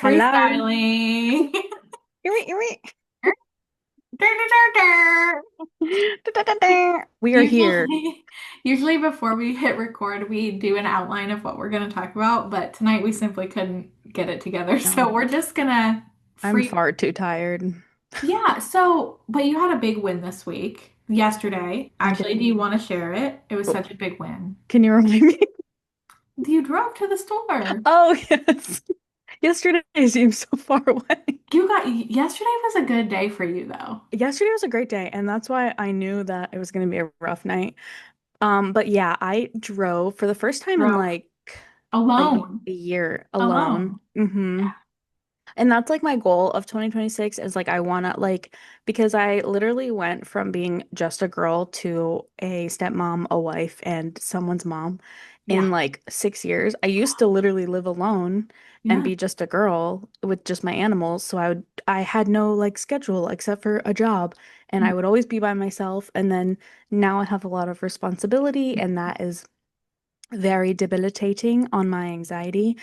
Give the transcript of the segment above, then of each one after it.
Hello. freestyling. Erie, erie. We are here. Usually before we hit record, we do an outline of what we're going to talk about, but tonight we simply couldn't get it together. No, So we're just gonna I'm free. far too tired. Yeah, but you had a big win this week, yesterday. I Actually, do did. you want to share it? It was Oh, such a big win. can you remind me? You drove to the store. Oh, yes. Yesterday seemed so far away. Yesterday was a good day for you though. Yesterday was a great day, and that's why I knew that it was going to be a rough night. But yeah, I drove for the first time in Drove like alone. a year alone. Alone. And that's like my goal of 2026 is like I want to like because I literally went from being just a girl to a stepmom, a wife, and someone's mom in Yeah. like 6 years. I used to literally live alone and Yeah. be just a girl with just my animals. So I had no like schedule except for a job and I would always be by myself. And then now I have a lot of responsibility and that is very debilitating on my anxiety.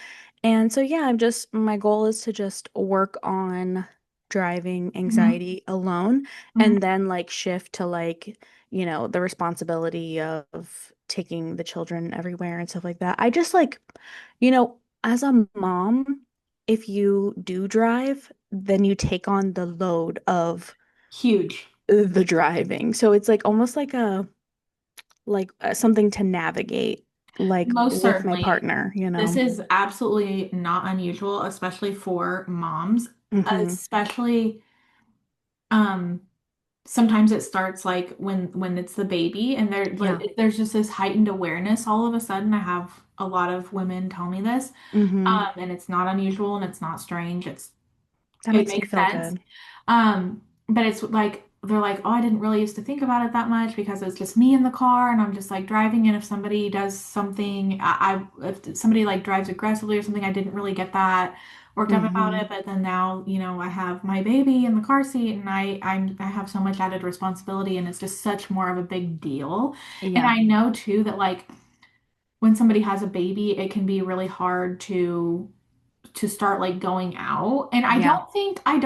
And so, yeah, my goal is to just work on driving Mhm. anxiety alone Mhm. and then like shift to like, the responsibility of taking the children everywhere and stuff like that. I just like, as a mom, if you do drive, then you take on the load of Huge. the driving. So it's like almost like something to navigate like Most with my certainly. partner, you This know. is absolutely not unusual, especially for moms. Hmm. Especially, um, sometimes it starts like when it's the baby, and Yeah. there's just this heightened awareness all of a sudden. I have a lot of women tell me this, Hmm. and it's not unusual and it's not strange. That It makes me makes feel sense. good. But it's like they're like, oh, I didn't really used to think about it that much because it's just me in the car and I'm just like driving. And if somebody does something, if somebody like drives aggressively or something, I didn't really get that worked up about Hmm. it. But then now, I have my baby in the car seat and I have so much added responsibility and it's just such more of a big deal. And Yeah. I know too that like when somebody has a baby, it can be really hard to start like going out. And Yeah. I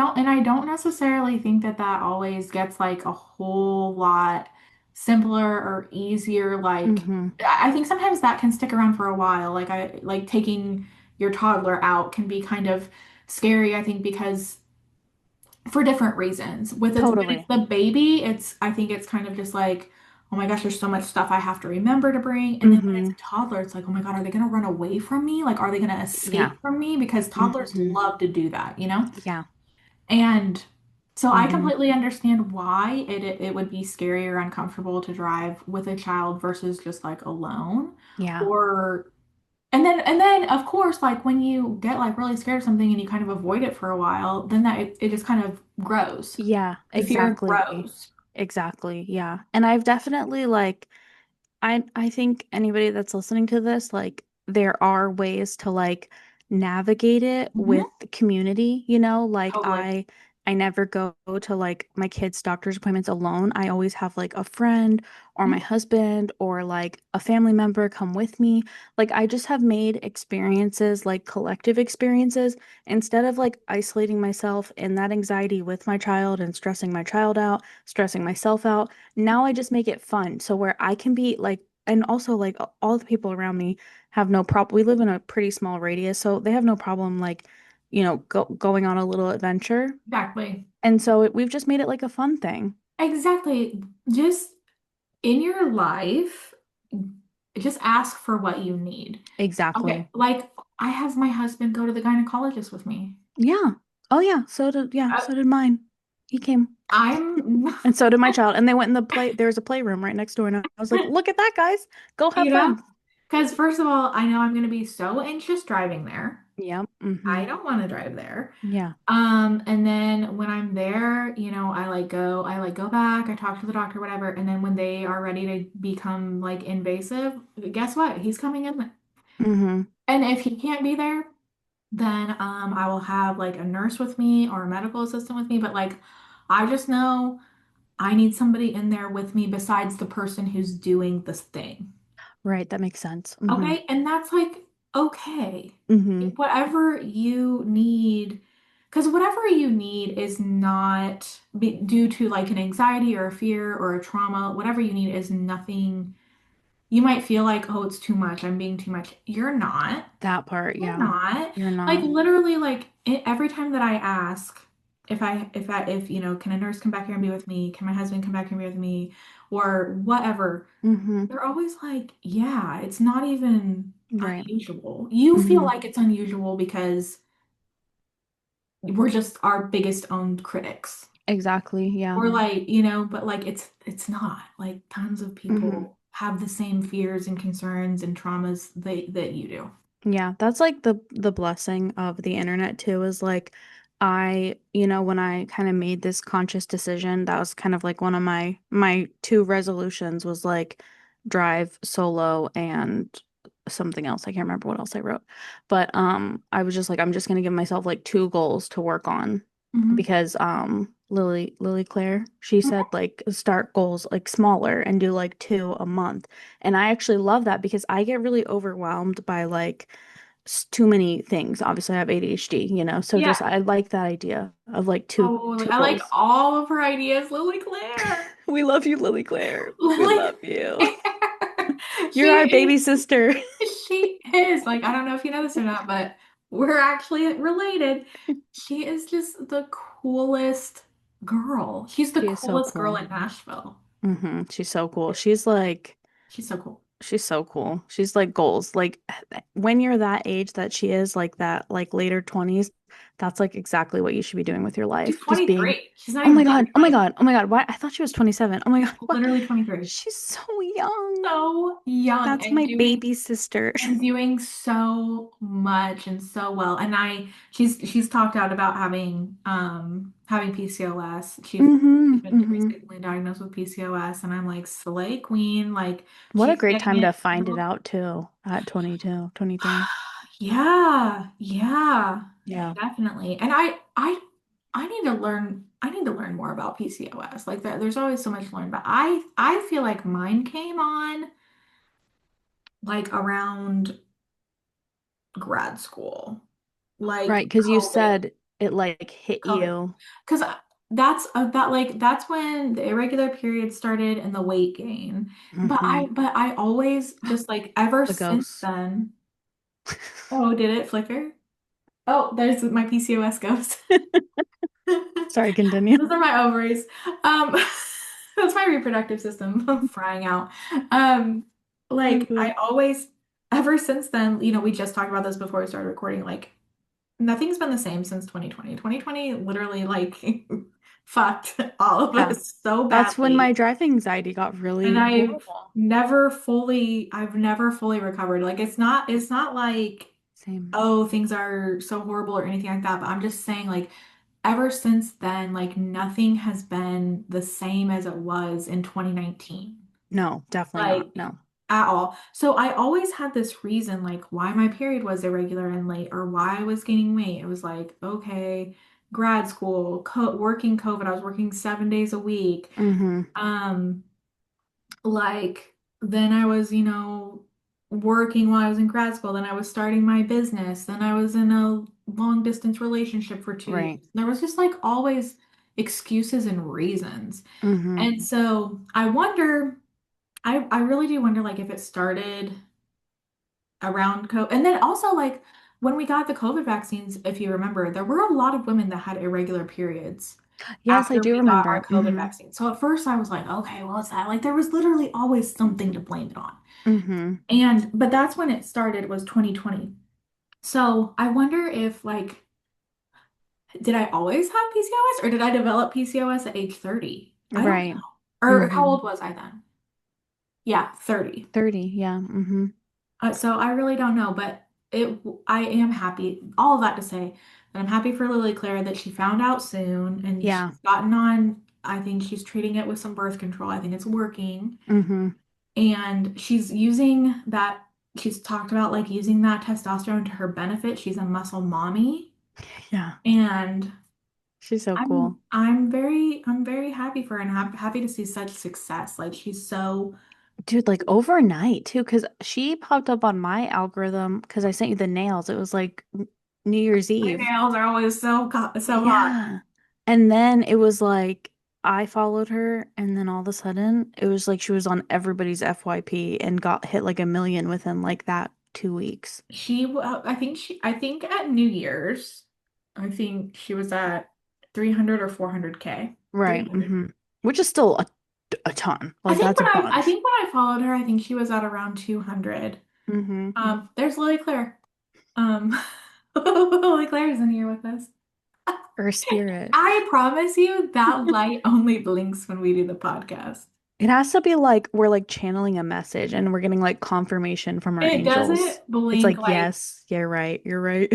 don't necessarily think that that always gets like a whole lot simpler or easier. Like Hmm. I think sometimes that can stick around for a while. Like I like taking your toddler out can be kind of scary, I think, because for different reasons. When it's Totally. the baby, I think it's kind of just like, oh my gosh, there's so much stuff I have to remember to bring. And then when it's Hmm. a toddler, it's like, oh my God, are they gonna run away from me? Like, are they gonna Yeah. escape from me? Because toddlers Hmm. love to do that, you know? Yeah. And so I Hmm. completely understand why it would be scary or uncomfortable to drive with a child versus just like alone. Yeah. Or and then of course like when you get like really scared of something and you kind of avoid it for a while, then it just kind of grows. Yeah, The fear exactly. grows. Exactly. Yeah. And I've definitely like I think anybody that's listening to this, like there are ways to like navigate it with Hmm. the community, you know, like Totally. I never go to like my kids' doctor's appointments alone. I always have like a friend or my husband or like a family member come with me. Like I just have made experiences like collective experiences instead of like isolating myself in that anxiety with my child and stressing my child out, stressing myself out. Now I just make it fun. So where I can be like, and also like all the people around me have no problem. We live in a pretty small radius, so they have no problem like, going on a little adventure. Exactly. And so we've just made it like a fun thing. Exactly. Just in your life, just ask for what you need. Okay, Exactly. like I have my husband go to the gynecologist with me. Yeah. Oh yeah, Uh, so did mine. He came. I'm, And so did my child. And they went in there was a playroom right next door, and I was like, look at that, guys. Go have you know, fun. because first of all, I know I'm going to be so anxious driving there. Yep. I Hmm. don't want to drive there. Yeah. And then when I'm there, I like go back, I talk to the doctor, whatever. And then when they are ready to become like invasive, guess what? He's coming in. Hmm. And if he can't be there, then I will have like a nurse with me or a medical assistant with me. But like I just know I need somebody in there with me besides the person who's doing this thing. Right, that makes sense. Hmm. Okay. And that's like okay. Mm-hmm. Whatever you need, because whatever you need is not due to like an anxiety or a fear or a trauma. Whatever you need is nothing. You might feel like, oh, it's too much. I'm being too much. You're not. That part, You're yeah. not. You're Like not. literally, like every time that I ask if you know, can a nurse come back here and be with me? Can my husband come back here and be with me? Or whatever. Mm-hmm. They're always like, yeah, it's not even Right. unusual. You feel Mm-hmm. like it's unusual because we're just our biggest own critics. Exactly. Yeah. Or like, you know, but like it's not. Like tons of Mm-hmm. people have the same fears and concerns and traumas that you do. Yeah, that's like the blessing of the internet too is like when I kind of made this conscious decision, that was kind of like one of my two resolutions was like drive solo and something else. I can't remember what else I wrote. But I was just like I'm just gonna give myself like two goals to work on Mhm. because Lily Claire, she said like start goals like smaller and do like two a month. And I actually love that because I get really overwhelmed by like too many things. Obviously, I have ADHD, so just Yeah, I like that idea of like two totally. two I like goals. all of her ideas, Lily Claire. We love you, Lily Claire. We Lily love you. Claire. She You're our baby is sister. she is like I don't know if you know this or not, but we're actually related. She is just the coolest girl. She's the She is so coolest girl cool. in Nashville. She's so cool. She's so cool. She's so cool. She's like goals. Like when you're that age that she is, like that, like later 20s, that's like exactly what you should be doing with your She's life. Just being, 23. She's not oh my even God, turning oh my 20. God, oh my God. Why? I thought she was 27. Oh my God, what? Literally 23. She's so young. So young That's my baby sister. and doing so much and so well. And she's talked out about having PCOS. She's been Hmm. recently diagnosed with PCOS and I'm like slay queen, like What a she's great getting time it to find it handled. out too at 22, 23. Yeah, yeah, Yeah. definitely. And I need to learn more about PCOS. Like that there's always so much to learn, but I feel like mine came on like around grad school, like Right, because you COVID, said it like hit COVID, you. because that's when the irregular period started and the weight gain. But Hmm. I always just like ever The since ghosts. then. Oh, did it flicker? Oh, there's my PCOS ghost. Sorry, continue. Those are my ovaries. Um, that's my reproductive system frying out. Um, like I Mhm. always, ever since then, we just talked about this before we started recording. Like nothing's been the same since 2020. 2020 literally like fucked all of Yeah. us so That's when my badly. driving anxiety got And really horrible. I've never fully recovered. Like it's not like, Same. oh, things are so horrible or anything like that. But I'm just saying, like, ever since then, like nothing has been the same as it was in 2019. No, definitely not. Like No. at all. So I always had this reason like why my period was irregular and late or why I was gaining weight. It was like, okay, grad school, working COVID, I was working 7 days a week. Hmm. Um, like then I was, working while I was in grad school, then I was starting my business, then I was in a long distance relationship for 2 years. Right. There was just like always excuses and reasons. Hmm. And so I wonder I really do wonder like if it started around COVID. And then also like when we got the COVID vaccines, if you remember, there were a lot of women that had irregular periods Yes, I after do we got our remember. COVID vaccine. So at first I was like, okay, well, it's that. Like there was literally always something to blame it on. Hmm. But that's when it started was 2020. So I wonder if like, did I always have PCOS or did I develop PCOS at age 30? I don't Right. know. Or how Hmm. old was I then? Yeah, 30. 30. Yeah. Hmm. So I really don't know, but I am happy. All of that to say that I'm happy for Lily Claire that she found out soon and Yeah. she's gotten on. I think she's treating it with some birth control. I think it's working. Hmm. And she's using that. She's talked about like using that testosterone to her benefit. She's a muscle mommy. Yeah. And She's so I'm cool. I'm very happy for her and happy to see such success. Like she's so Dude, like overnight too, because she popped up on my algorithm because I sent you the nails. It was like New Year's My Eve. nails are always so hot. Yeah. And then it was like I followed her, and then all of a sudden it was like she was on everybody's FYP and got hit like a million within like that 2 weeks. I think at New Year's, I think she was at 300 or 400K. Right. 300. Which is still a ton. Like that's a I bunch. think when I followed her, I think she was at around 200. hmm There's Lily Claire. Um, Lily Claire's in here with us. Her spirit. I promise you that light only blinks when we do the podcast. It has to be like we're like channeling a message and we're getting like confirmation from our It angels. doesn't It's blink like, yes, you're right. You're right.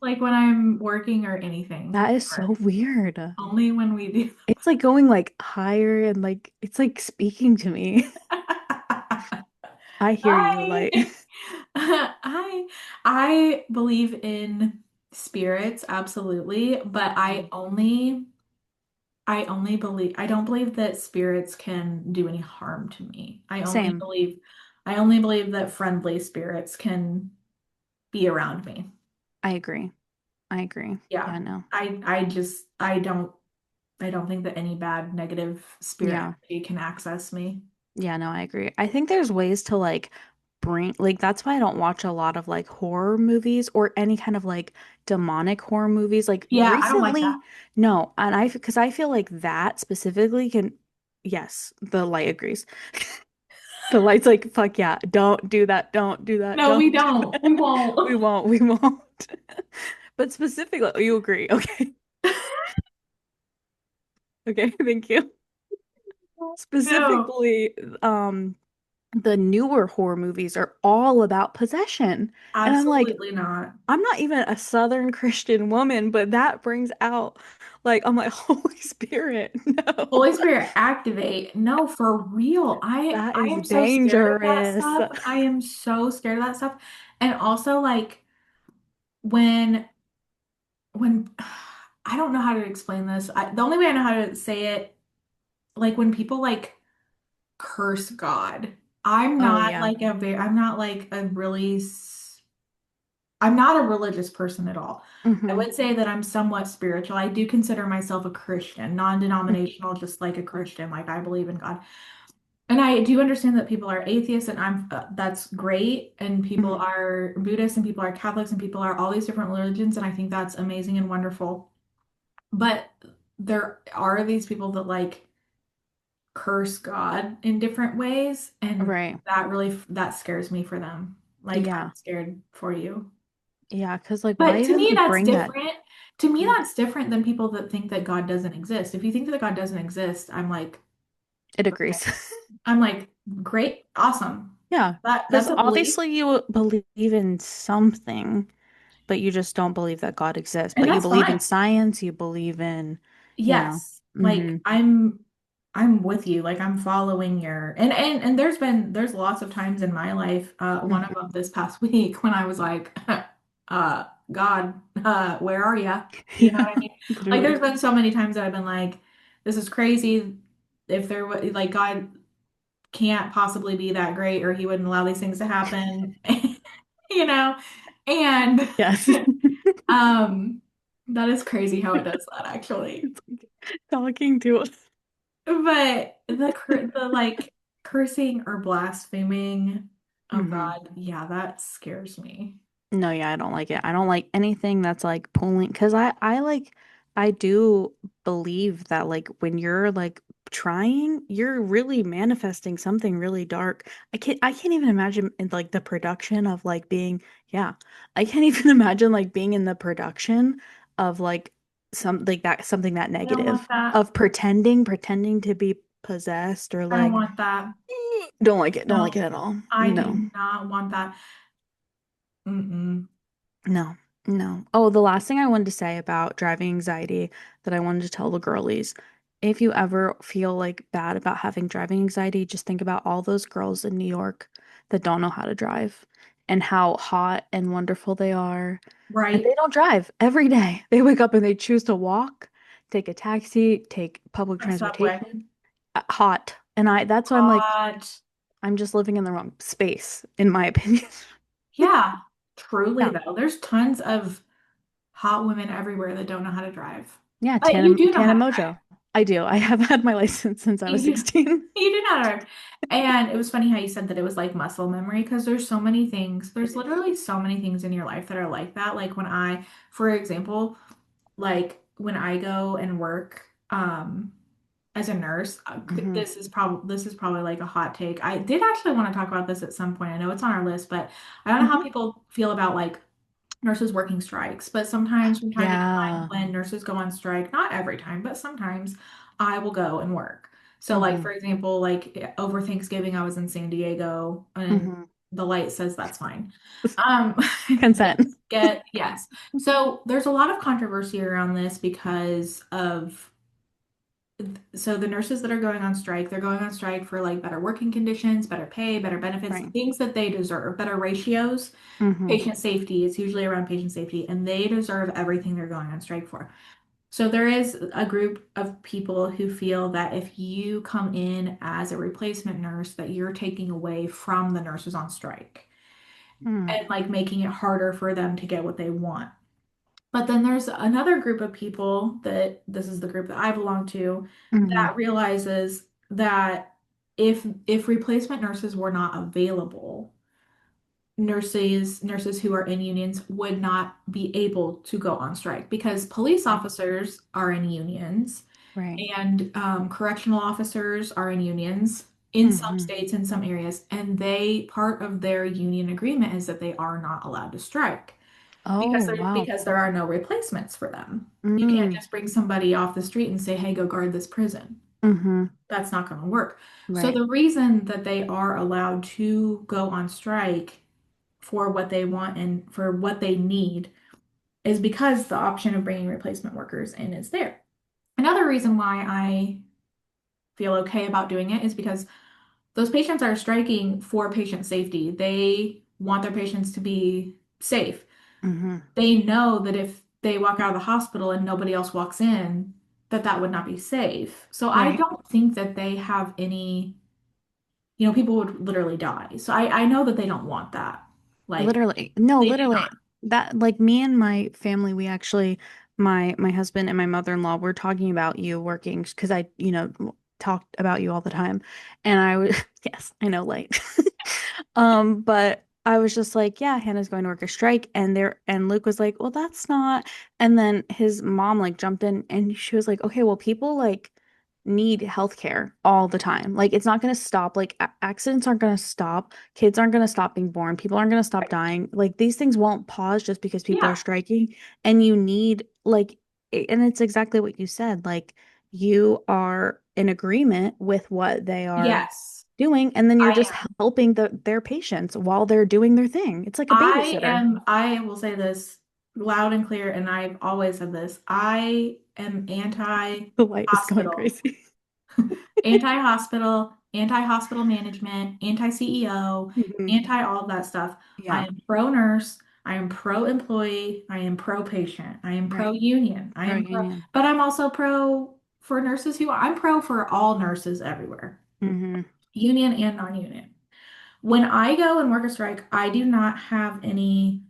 like when I'm working or anything. That is so weird. Only when we do. It's like going like higher and like it's like speaking to me. I hear you, I light. I I believe in spirits, absolutely, but Mhm. I don't believe that spirits can do any harm to me. Same. I only believe that friendly spirits can be around me. I agree. I agree. Yeah. Yeah, no. I don't think that any bad negative spirit Yeah. energy can access me. Yeah, no, I agree. I think there's ways to like bring like that's why I don't watch a lot of like horror movies or any kind of like demonic horror movies. Like Yeah, I don't like that. recently, no, and I because I feel like that specifically can yes, the light agrees. The light's like, fuck yeah, don't do that, don't do that, No, we don't do don't. We that. won't. We won't. But specifically, oh, you agree. Okay. Okay, thank you. No, Specifically, the newer horror movies are all about possession. And I'm like, absolutely not. I'm not even a Southern Christian woman, but that brings out like I'm like, Holy Spirit, no. Holy Spirit, activate. No, for real. That I is am so scared of that dangerous. stuff. I am so scared of that stuff. And also like when when I don't know how to explain this. The only way I know how to say it, like when people like curse God. Oh yeah. I'm not like I'm not a religious person at all. I hmm would say that I'm somewhat spiritual. I do consider myself a Christian, non-denominational, just like a Christian. Like I believe in God. And I do understand that people are atheists, and that's great. And people hmm are Buddhists, and people are Catholics, and people are all these different religions, and I think that's amazing and wonderful. But there are these people that like curse God in different ways, and Right. that scares me for them. Like I'm Yeah. scared for you. Yeah, because like why But to even me, like that's bring that? different. To me, Mhm. that's different than people that think that God doesn't exist. If you think that God doesn't exist, I'm like, It okay. agrees. I'm like, great, awesome. Yeah. That's Because a belief. obviously you believe in something, but you just don't believe that God exists. And But you that's believe in fine. science, you believe in, you know. Yes. hmm I'm with you. Like I'm following your and there's lots of times in my life, one of hmm them this past week when I was like, God, where are you? You know Yeah, what I mean? Like literally. there's been so many times that I've been like, this is crazy. If there was like God can't possibly be that great or he wouldn't allow these things to happen, you know? And Yes. um that is crazy how it does that actually. It's like talking to us. But the like cursing or blaspheming of hmm God, yeah, that scares me. No, yeah, I don't like it. I don't like anything that's like pulling because I like I do believe that like when you're like trying, you're really manifesting something really dark. I can't even imagine in like the production of like being yeah. I can't even imagine like being in the production of like some like that something that I don't negative want that. of pretending to be possessed or I don't like want that. don't like it. Don't like No, it at all. I No. do not want that. Mm-mm. No, no. Oh, the last thing I wanted to say about driving anxiety that I wanted to tell the girlies, if you ever feel like bad about having driving anxiety, just think about all those girls in New York that don't know how to drive and how hot and wonderful they are. And Right? they don't drive every day. They wake up and they choose to walk, take a taxi, take public A subway. transportation. Hot. And that's why I'm like, Hot. I'm just living in the wrong space, in my opinion. Yeah, truly Yeah. though. There's tons of hot women everywhere that don't know how to drive. Yeah, But you do know how Tana to drive. Mojo. I do. I have had my license since I was You do, 16. you do know how to drive. And it was funny how you said that it was like muscle memory because there's so many things. There's literally so many things in your life that are like that. Like when I, for example, like when I go and work as a nurse, Hmm. this is probably like a hot take. I did actually want to talk about this at some point. I know it's on our list, but I don't know how Hmm. people feel about like nurses working strikes, but sometimes from time to time Yeah. when nurses go on strike, not every time, but sometimes I will go and work. So like Hmm. for example, like over Thanksgiving I was in San Diego and Hmm. the light says that's fine. Consent. Yes. So there's a lot of controversy around this because of so the nurses that are going on strike, they're going on strike for like better working conditions, better pay, better benefits, Right. things that they deserve, better ratios. Hmm. Patient safety is usually around patient safety, and they deserve everything they're going on strike for. So there is a group of people who feel that if you come in as a replacement nurse, that you're taking away from the nurses on strike Mm. and like making it harder for them to get what they want. But then there's another group of people that this is the group that I belong to Hmm. that realizes that if replacement nurses were not available, nurses who are in unions would not be able to go on strike because police Right. officers are in unions Right. and correctional officers are in unions in some Hmm. states, in some areas, and they part of their union agreement is that they are not allowed to strike Oh, wow. because there are no replacements for them. You can't Mm. just bring somebody off the street and say, "Hey, go guard this prison." Hmm. That's not going to work. So Right. the reason that they are allowed to go on strike for what they want and for what they need is because the option of bringing replacement workers in is there. Another reason why I feel okay about doing it is because those patients are striking for patient safety. They want their patients to be safe. Hmm. They know that if they walk out of the hospital and nobody else walks in, that that would not be safe. So I Right. don't think that they have any, people would literally die. So I know that they don't want that. Like, Literally. No, they do not. literally. That like me and my family, we actually my husband and my mother-in-law were talking about you working because I, talked about you all the time. And I was yes, I know like but I was just like, yeah, Hannah's going to work a strike and Luke was like, well, that's not and then his mom like jumped in and she was like, okay, well, people like need healthcare all the time. Like it's not going to stop. Like accidents aren't going to stop. Kids aren't going to stop being born. People aren't going to stop dying. Like these things won't pause just because people are Yeah. striking. And you need like, and it's exactly what you said. Like you are in agreement with what they are Yes, doing, and then you're I just am. helping their patients while they're doing their thing. It's like a babysitter. I will say this loud and clear, and I've always said this. I am The light is going anti-hospital. crazy. Anti-hospital management, anti-CEO, Mhm. anti all of that stuff. I Yeah, am pro-nurse, I am pro-employee, I am pro-patient, I am right. pro-union, I Pro am pro, union. but I'm also pro for nurses I'm pro for all nurses everywhere, Hmm. union and non-union. When I go and work a strike, I do not have any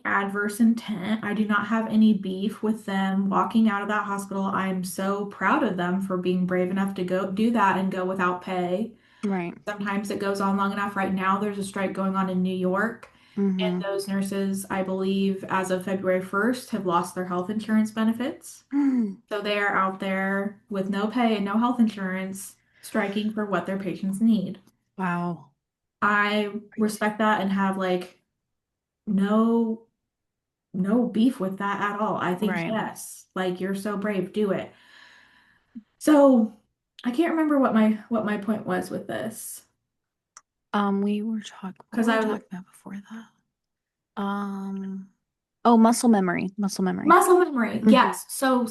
adverse intent. I do not have any beef with them walking out of that hospital. I am so proud of them for being brave enough to go do that and go without pay. Right. Sometimes it goes on long enough. Right now, there's a strike going on in New York, and Hmm. those nurses, I believe, as of February 1st, have lost their health insurance benefits. So they are out there with no pay and no health insurance, striking for what their patients need. Wow. I respect that and have like no beef with that at all. I think Right. yes, like you're so brave, do it. So I can't remember what my point was with this What because were we I was talking about before that? Um, oh, muscle memory. Muscle memory. muscle memory. Hmm. Yes. So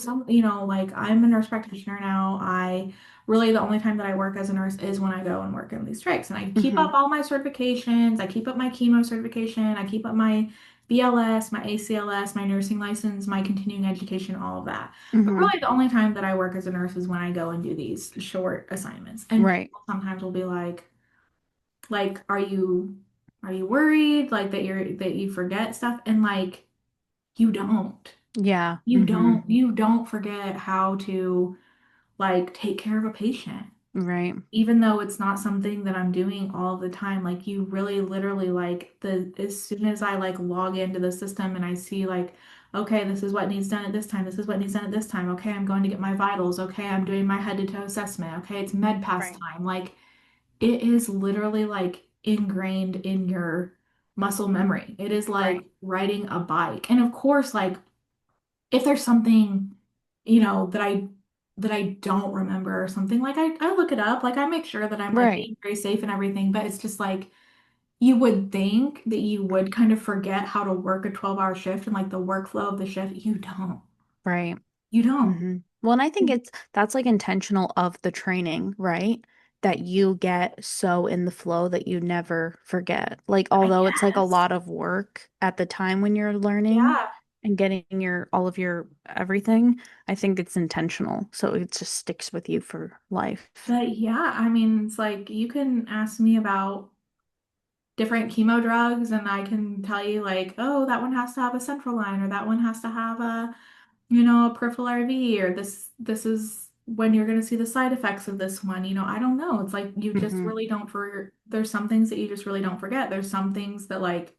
like I'm a nurse practitioner now. I really the only time that I work as a nurse is when I go and work in these strikes, and I keep Hmm. up all my certifications. I keep up my chemo certification. I keep up my BLS, my ACLS, my nursing license, my continuing education, all of that. But Hmm. really, the only time that I work as a nurse is when I go and do these short assignments. And Right. people sometimes will be like, are you worried like that you forget stuff? And like, you don't. Yeah. Hmm. You don't forget how to like take care of a patient. Right. Even though it's not something that I'm doing all the time, like you really literally like the as soon as I like log into the system and I see like, okay, this is what needs done at this time, this is what needs done at this time, okay, I'm going to get my vitals, okay, I'm doing my head to toe assessment, okay, it's med pass Right. time. Like it is literally like ingrained in your muscle memory. It is Right. like riding a bike. And of course, like if there's something, that I don't remember or something, like I look it up, like I make sure that I'm like Right. being very safe and everything, but it's just like you would think that you would kind of forget how to work a 12-hour shift and like the workflow of the shift. You don't. Right. You don't. Hmm. Well, and I think that's like intentional of the training, right? That you get so in the flow that you never forget. Like, I although it's like a guess. lot of work at the time when you're learning Yeah. and getting your all of your everything, I think it's intentional. So it just sticks with you for life. But yeah, I mean, it's like you can ask me about different chemo drugs and I can tell you like, oh, that one has to have a central line or that one has to have a, a peripheral IV or this is when you're going to see the side effects of this one. I don't know. It's like you just Hmm. really don't there's some things that you just really don't forget. There's some things that like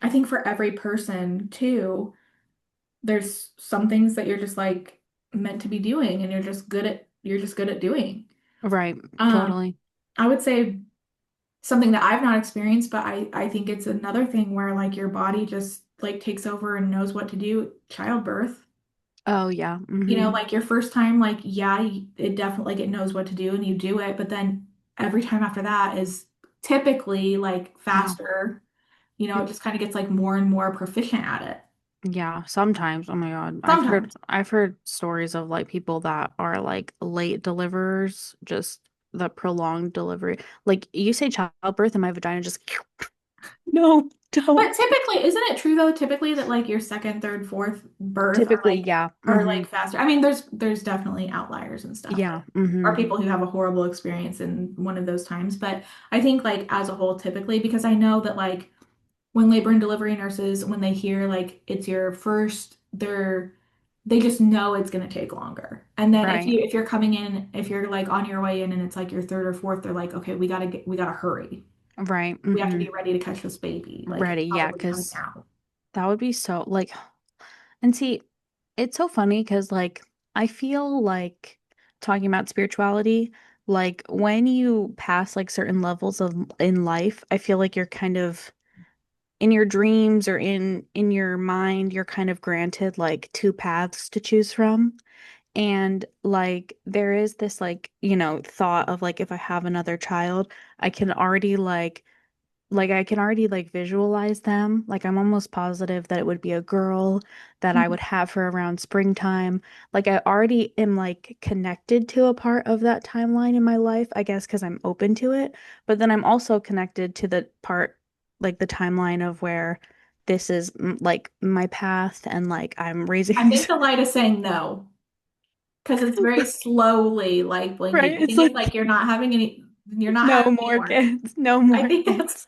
I think for every person too, there's some things that you're just like meant to be doing and you're just good at doing. Right. Um, Totally. I would say something that I've not experienced, but I think it's another thing where like your body just like takes over and knows what to do. Childbirth, Oh yeah. Hmm. like your first time, like yeah, it definitely like it knows what to do and you do it, but then every time after that is typically like Yeah. faster. It just kind of gets like more and more proficient at it. Yeah, sometimes. Oh my God. Sometimes. I've heard stories of like people that are like late deliverers, just the prolonged delivery. Like you say childbirth and my vagina just no, But don't. typically, isn't it true though, typically that like your second, third, fourth birth Typically, yeah. are Hmm. like faster? I mean, there's definitely outliers and stuff, Yeah. like or Hmm. people who have a horrible experience in one of those times. But I think like as a whole, typically, because I know that like when labor and delivery nurses, when they hear like it's your first, they just know it's gonna take longer. And then Right. if you're coming in, if you're like on your way in and it's like your third or fourth, they're like, okay, we gotta hurry. Right. We have to Hmm. be ready to catch this baby. Like it's Ready. Yeah, probably coming because out. that would be so like and see, it's so funny because like I feel like talking about spirituality, like when you pass like certain levels of in life, I feel like you're kind of in your dreams or in your mind, you're kind of granted like two paths to choose from. And like there is this like, thought of like if I have another child, I can already like I can already like visualize them. Like I'm almost positive that it would be a girl that I would have her around springtime. Like I already am like connected to a part of that timeline in my life, I guess because I'm open to it. But then I'm also connected to the part like the timeline of where this is like my path and like I'm raising I think these the light is saying no because it's very slowly like right. blinking. I It's think it's like like you're not no having any more more. kids, no I more think that's kids.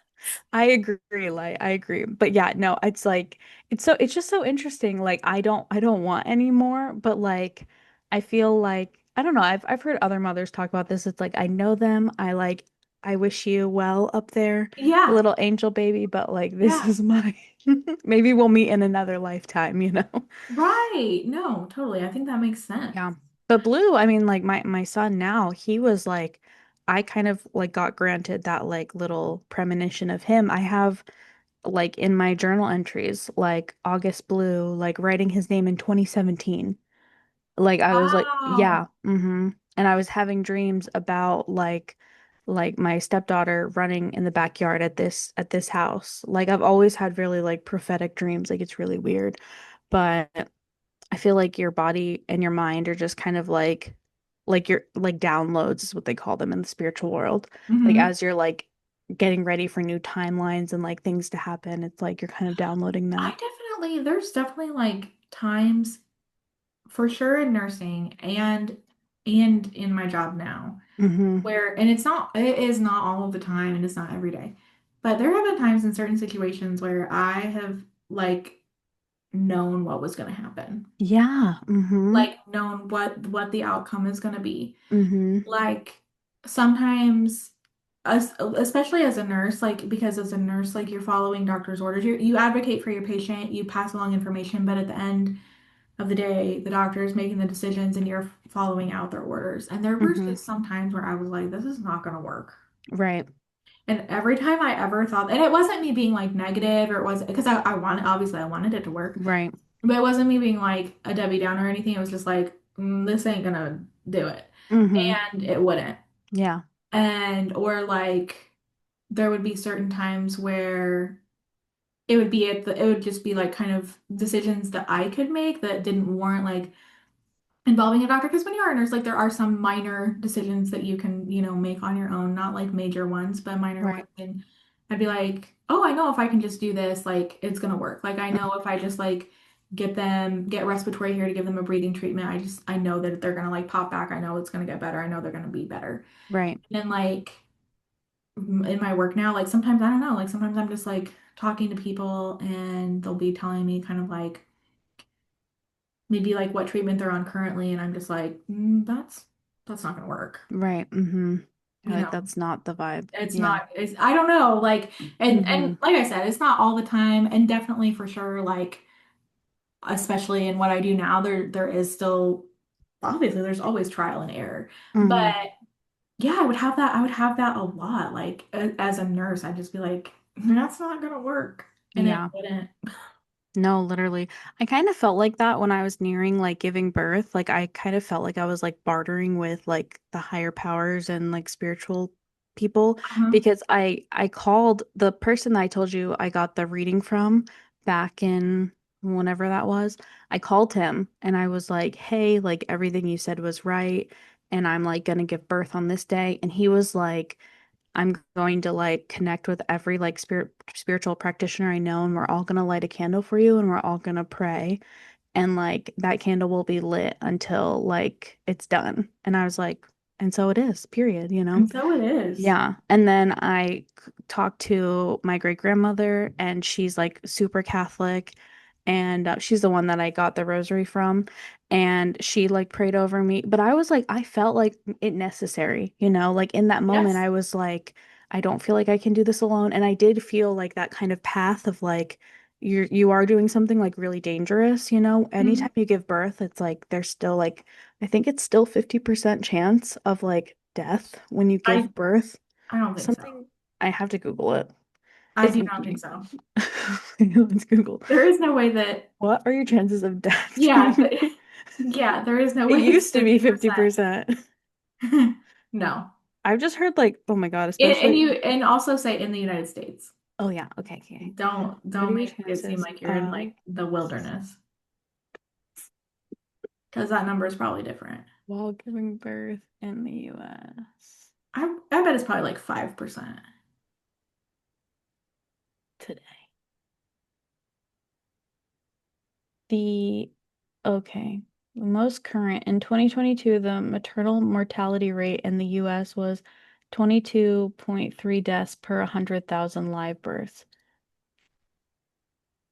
I agree, like I agree. But yeah, no, it's like it's just so interesting. Like I don't want any more, but like I feel like I don't know, I've heard other mothers talk about this. It's like I know them. I wish you well up there, yeah, little angel baby, but like this yeah. is my maybe we'll meet in another lifetime. Right. No, totally. I think that makes sense. Yeah. But Blue, I mean, like my son now, he was like, I kind of like got granted that like little premonition of him. I have like in my journal entries, like August Blue, like writing his name in 2017. Like I was like, Wow. yeah, And I was having dreams about like my stepdaughter running in the backyard at this house. Like I've always had really like prophetic dreams. Like it's really weird. But I feel like your body and your mind are just kind of like your like downloads is what they call them in the spiritual world. Like Hmm. as you're like getting ready for new timelines and like things to happen. It's like you're kind of downloading I that. definitely, there's definitely like times for sure in nursing and in my job now Hmm. where, and it is not all of the time and it's not every day, but there have been times in certain situations where I have like known what was going to happen, Yeah. Hmm. like known what the outcome is going to be. Hmm. Like sometimes especially as a nurse, like because as a nurse, like you're following doctor's orders, you advocate for your patient, you pass along information, but at the end of the day, the doctor is making the decisions and you're following out their orders. And there were Hmm. just some times where I was like, this is not going to work. Right. And every time I ever thought, and it wasn't me being like negative, or it was because I wanted, obviously, I wanted it to work, Right. but it wasn't me being like a Debbie Downer or anything. It was just like, this ain't gonna do it. Hmm. And it wouldn't. Yeah. And, or like, there would be certain times where it would just be like kind of decisions that I could make that didn't warrant like involving a doctor, because when you are a nurse, like there are some minor decisions that you can, make on your own, not like major ones, but minor ones. Right. And I'd be like, oh, I know if I can just do this, like it's gonna work. Like I know if I just like get respiratory here to give them a breathing treatment, I know that they're gonna like pop back. I know it's gonna get better. I know they're gonna be better. Right. And then like in my work now, like sometimes I don't know, like sometimes I'm just like talking to people and they'll be telling me kind of like maybe like what treatment they're on currently, and I'm just like, that's not gonna work. Right. Hmm. You Like know, that's not the vibe. it's Yeah. not. It's I don't know. Like, and Hmm. like I said, it's not all the time, and definitely for sure, like especially in what I do now, there is still obviously there's always trial and error, Hmm. but yeah, I would have that. I would have that a lot. Like as a nurse, I'd just be like, that's not gonna work, and it Yeah. wouldn't. No, literally. I kind of felt like that when I was nearing like giving birth. Like I kind of felt like I was like bartering with like the higher powers and like spiritual people Uh-huh. because I called the person that I told you I got the reading from back in whenever that was. I called him and I was like, "Hey, like everything you said was right and I'm like gonna give birth on this day." And he was like, I'm going to like connect with every like spiritual practitioner I know, and we're all gonna light a candle for you, and we're all gonna pray, and like that candle will be lit until like it's done. And I was like, and so it is, period, you know? And so it is. Yeah. And then I talked to my great grandmother, and she's like super Catholic. And she's the one that I got the rosary from. And she like prayed over me. But I was like, I felt like it necessary, you know? Like in that moment, Yes. I was like, I don't feel like I can do this alone. And I did feel like that kind of path of like, you are doing something like really dangerous, you know? Mhm. Anytime you give birth, it's like there's still like I think it's still 50% chance of like death when you I give birth. I don't think so. Something I have to Google it. I It's do not think so. let's Google. There is no way that, What are your chances of death? yeah, yeah, there is no It way it's used to be 50%. 50%. No. I've just heard like, oh my God, And especially and also say in the United States. oh yeah, okay, okay. What are Don't your make it seem chances like you're in of like the wilderness, because that number is probably different. while giving birth in the US I bet it's probably like 5%. today? The okay. The most current in 2022, the maternal mortality rate in the US was 22.3 deaths per 100,000 live births.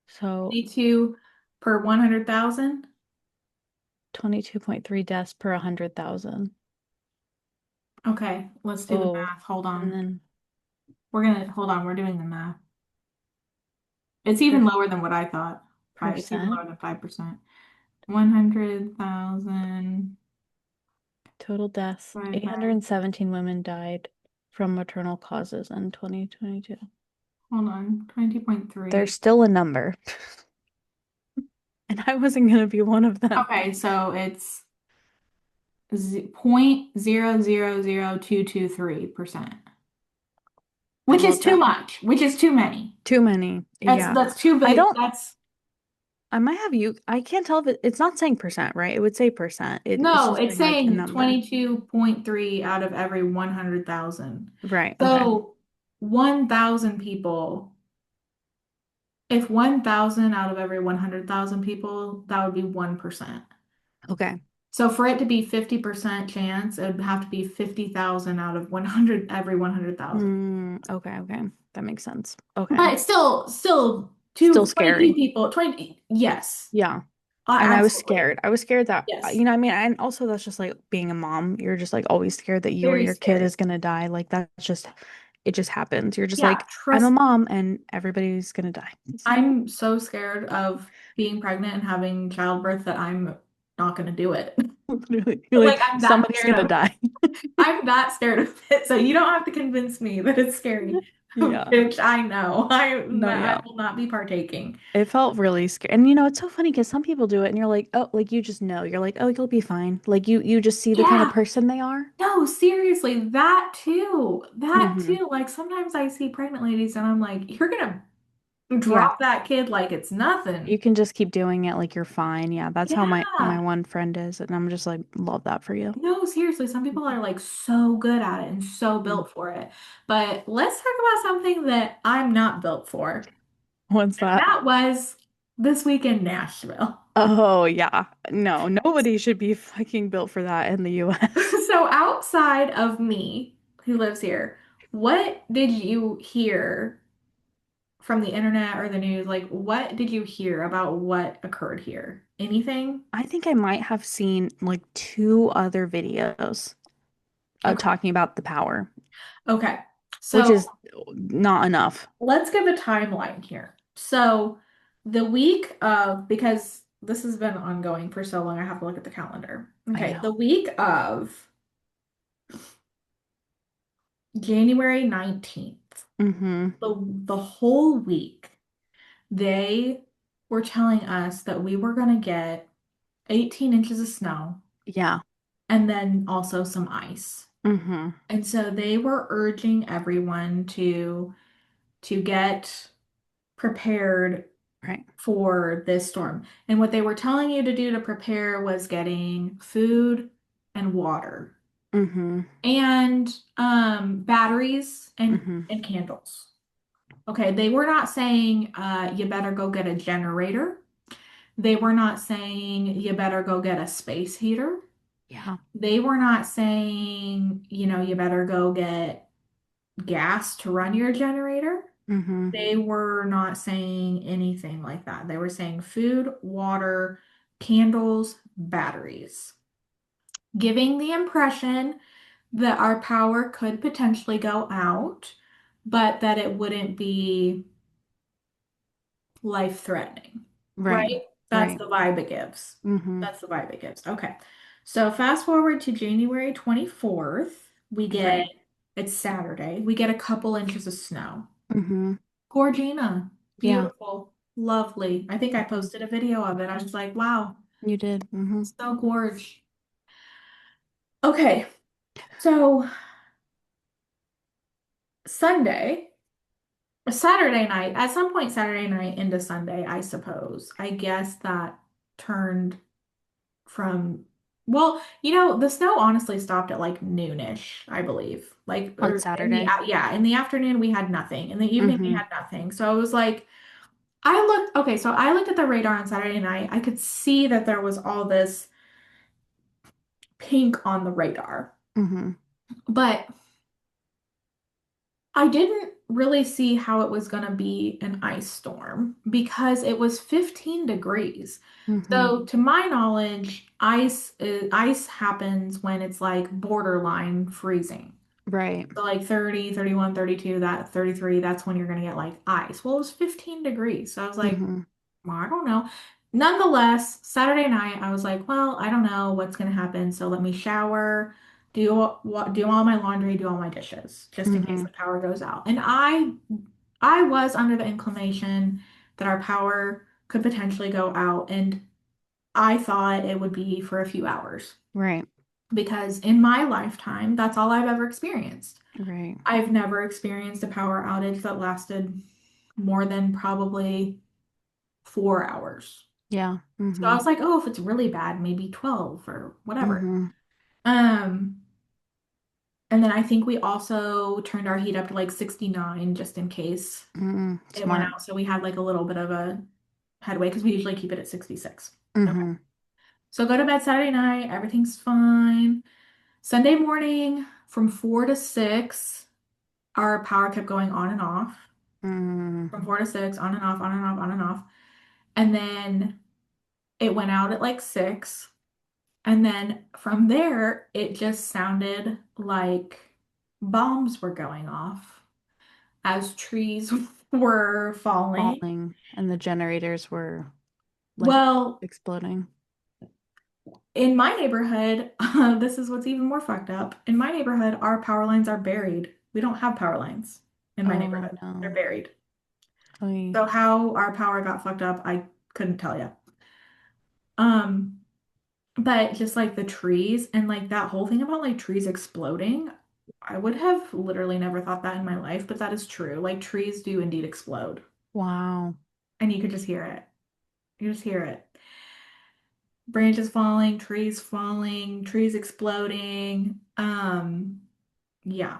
So 22 per 100,000. 22.3 deaths per 100,000. Okay, let's do the Oh, math. Hold and on. then Hold on, we're doing the math. It's per even lower than what I thought. It's even percent lower than 5%. 100,000 total deaths. divided by, 817 women died from maternal causes in 2022. hold on, There's 20.3. still a number, and I wasn't going to be one of them. Okay, so it's 0.0000223%, I which is wrote too that. much, which is too many. Too many. Yeah. That's too I big. don't I might have you. I can't tell if it's not saying percent, right? It would say percent. It's No, just it's saying like a saying number. 22.3 out of every 100,000. Right. Okay. So 1,000 people, if 1,000 out of every 100,000 people, that would be 1%. Okay. So for it to be 50% chance, it would have to be 50,000 out of 100, every 100,000. Okay, okay. That makes sense. Okay. But it's still Still 22 scary. people, 20, yes, Yeah. And I was absolutely. scared. I was scared that, Yes, I mean, and also that's just like being a mom. You're just like always scared that you or very your kid scary. is gonna die. Like that's just, it just happens. You're just Yeah, like, I'm a trust me. mom and everybody's gonna die. I'm so scared of being pregnant and having childbirth that I'm not going to do it. Literally, you're Like like, I'm that somebody's scared gonna of die. I'm that scared of it. So you don't have to convince me that it's scary. Yeah. Which I know. No, I yeah. will not be partaking. It felt really scary. And it's so funny because some people do it and you're like, oh, like you just know. You're like, oh, you'll be fine. Like you just see the kind of Yeah. person they are. No, seriously, that too. That Hmm. too. Like sometimes I see pregnant ladies and I'm like, you're gonna Yeah. drop that kid like it's You nothing. can just keep doing it like you're fine. Yeah, that's how my Yeah. one friend is, and I'm just like, love that for you. No, seriously, some people are like so good at it and so Mhm. built for it. But let's talk about something that I'm not built for. What's And that? that was this week in Nashville. Oh yeah. No, nobody should be fucking built for that in the US. So outside of me, who lives here, what did you hear from the internet or the news? Like, what did you hear about what occurred here? Anything? I think I might have seen like two other videos Okay. talking about the power, Okay. which So is not enough. let's give a timeline here. So the week of, because this has been ongoing for so long, I have to look at the calendar. I Okay. know. The week of January 19th, Mm-hmm. the whole week, they were telling us that we were going to get 18 inches of snow Yeah. and then also some ice. Mm-hmm. And so they were urging everyone to get prepared Right. for this storm. And what they were telling you to do to prepare was getting food and water Mm-hmm. and batteries Mm-hmm. and candles. Okay, they were not saying you better go get a generator. They were not saying you better go get a space heater. Yeah. They were not saying, you better go get gas to run your generator. Mm-hmm. They were not saying anything like that. They were saying food, water, candles, batteries, giving the impression that our power could potentially go out, but that it wouldn't be life-threatening, Right. right? That's Right. the vibe it gives. Mm-hmm. That's the vibe it gives. Okay. So fast forward to January 24th, Right. it's Saturday, we get a couple inches of snow. Mm-hmm. Gorgina, Yeah. beautiful, lovely. I think I Mhm. posted a video of it. I was like, wow, You did. Mm-hmm. so gorge. Okay, so Sunday, Saturday night, at some point Saturday night into Sunday, I suppose. I guess that turned from, well, the snow honestly stopped at like noonish, I believe. Like, On or Saturday. yeah, in the afternoon we had nothing. In the evening we Mm-hmm. had nothing. So I was like, I looked at the radar on Saturday night. I could see that there was all this pink on the radar, Mm-hmm. but I didn't really see how it was going to be an ice storm because it was 15 degrees. Mm-hmm. So, to my knowledge, ice happens when it's like borderline freezing. Right. So like 30, 31, 32, that 33, that's when you're going to get like ice. Well, it was 15 degrees. So I was like, Mm-hmm. well, I don't know. Nonetheless, Saturday night, I was like, well, I don't know what's going to happen. So let me shower, do all my laundry, do all my dishes, just in case Mm-hmm. the power goes out. And I was under the inclination that our power could potentially go out, and I thought it would be for a few hours Right. because in my lifetime, that's all I've ever experienced. Right. I've never experienced a power outage that lasted more than probably 4 hours. Yeah. So I Mm-hmm. was like, oh, if it's really bad, maybe 12 or whatever. Mm-hmm. Um, And then I think we also turned our heat up to like 69 just in case it went Smart. out. So we had like a little bit of a headway because we usually keep it at 66. Okay. Mm-hmm. So go to bed Saturday night, everything's fine. Sunday morning from 4 to 6, our power kept going on and off. Mm, From 4 to 6, on and off, on and off, on and off. And then it went out at like 6. And then from there, it just sounded like bombs were going off as trees were falling. falling, and the generators were like Well, exploding. in my neighborhood, this is what's even more fucked up. In my neighborhood, our power lines are buried. We don't have power lines in my Oh neighborhood. They're no. buried. Oy. So how our power got fucked up, I couldn't tell you. Um, but just like the trees and like that whole thing about like trees exploding, I would have literally never thought that in my life, but that is true. Like trees do indeed explode, Wow. and you could just hear it. You just hear it. Branches falling, trees exploding. Yeah.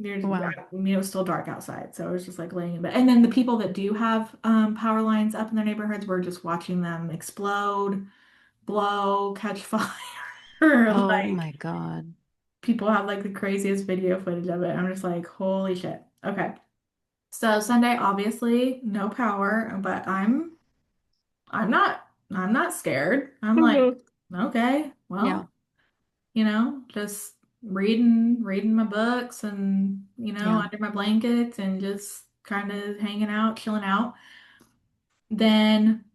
Wow. I mean, it was still dark outside, so I was just like laying in bed. And then the people that do have power lines up in their neighborhoods were just watching them explode, blow, catch fire. Oh Like my God. people have like the craziest video footage of it. I'm just like, holy shit. Okay. So Sunday, obviously, no power, but I'm not scared. I'm like, Mhm. okay, Yeah. well, just reading my books and, Yeah. under my blankets and just kind of hanging out, chilling out. Then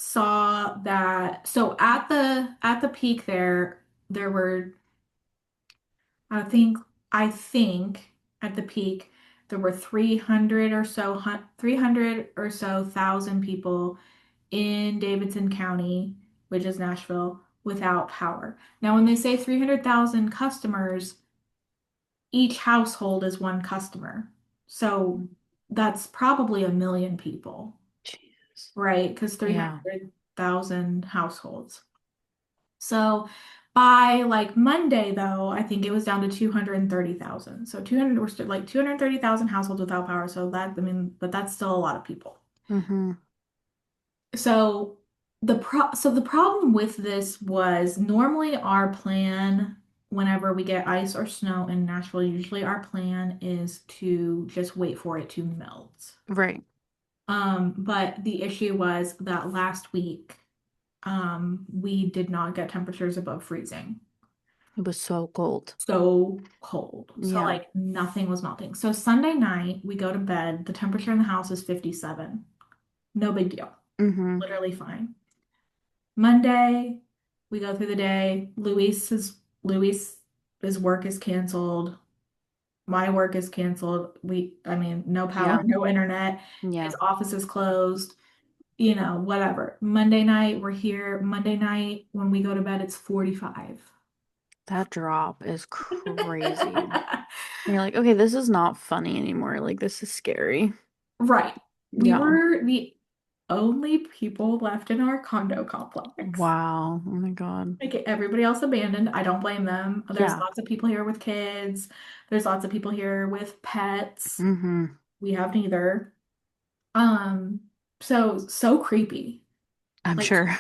saw that so at the peak there were I think I think at the peak there were 300 or so thousand people in Davidson County, which is Nashville, without power. Now, when they say 300,000 customers, each household is one customer. So that's probably a million people, Jeez. right? Because Yeah. 300,000 households. So by like Monday, though, I think it was down to 230,000. So 200, we're still like 230,000 households without power. So that, I mean, but that's still a lot of people. Mm-hmm. So the problem with this was normally our plan whenever we get ice or snow in Nashville, usually our plan is to just wait for it to melt. Right. But the issue was that last week, we did not get temperatures above freezing. It was so cold. So cold. So Yeah. like nothing was melting. So Sunday night, we go to bed. The temperature in the house is 57. No big deal. Mm-hmm. Literally fine. Monday, we go through the day. Luis's work is canceled. My work is canceled. I mean, no power, Yeah. no internet. Yeah. His office is closed. Whatever. Monday night, we're here. Monday night, when we go to bed, it's 45. That drop is crazy. And you're like, okay, this is not funny anymore. Like, this is scary. Right. We Yeah. were the only people left in our condo complex. Wow. Oh my God. Like everybody else abandoned. I don't blame them. There's Yeah. lots of people here with kids. There's lots of people here with pets. Mm-hmm. We have neither. Um, so creepy. I'm Like sure.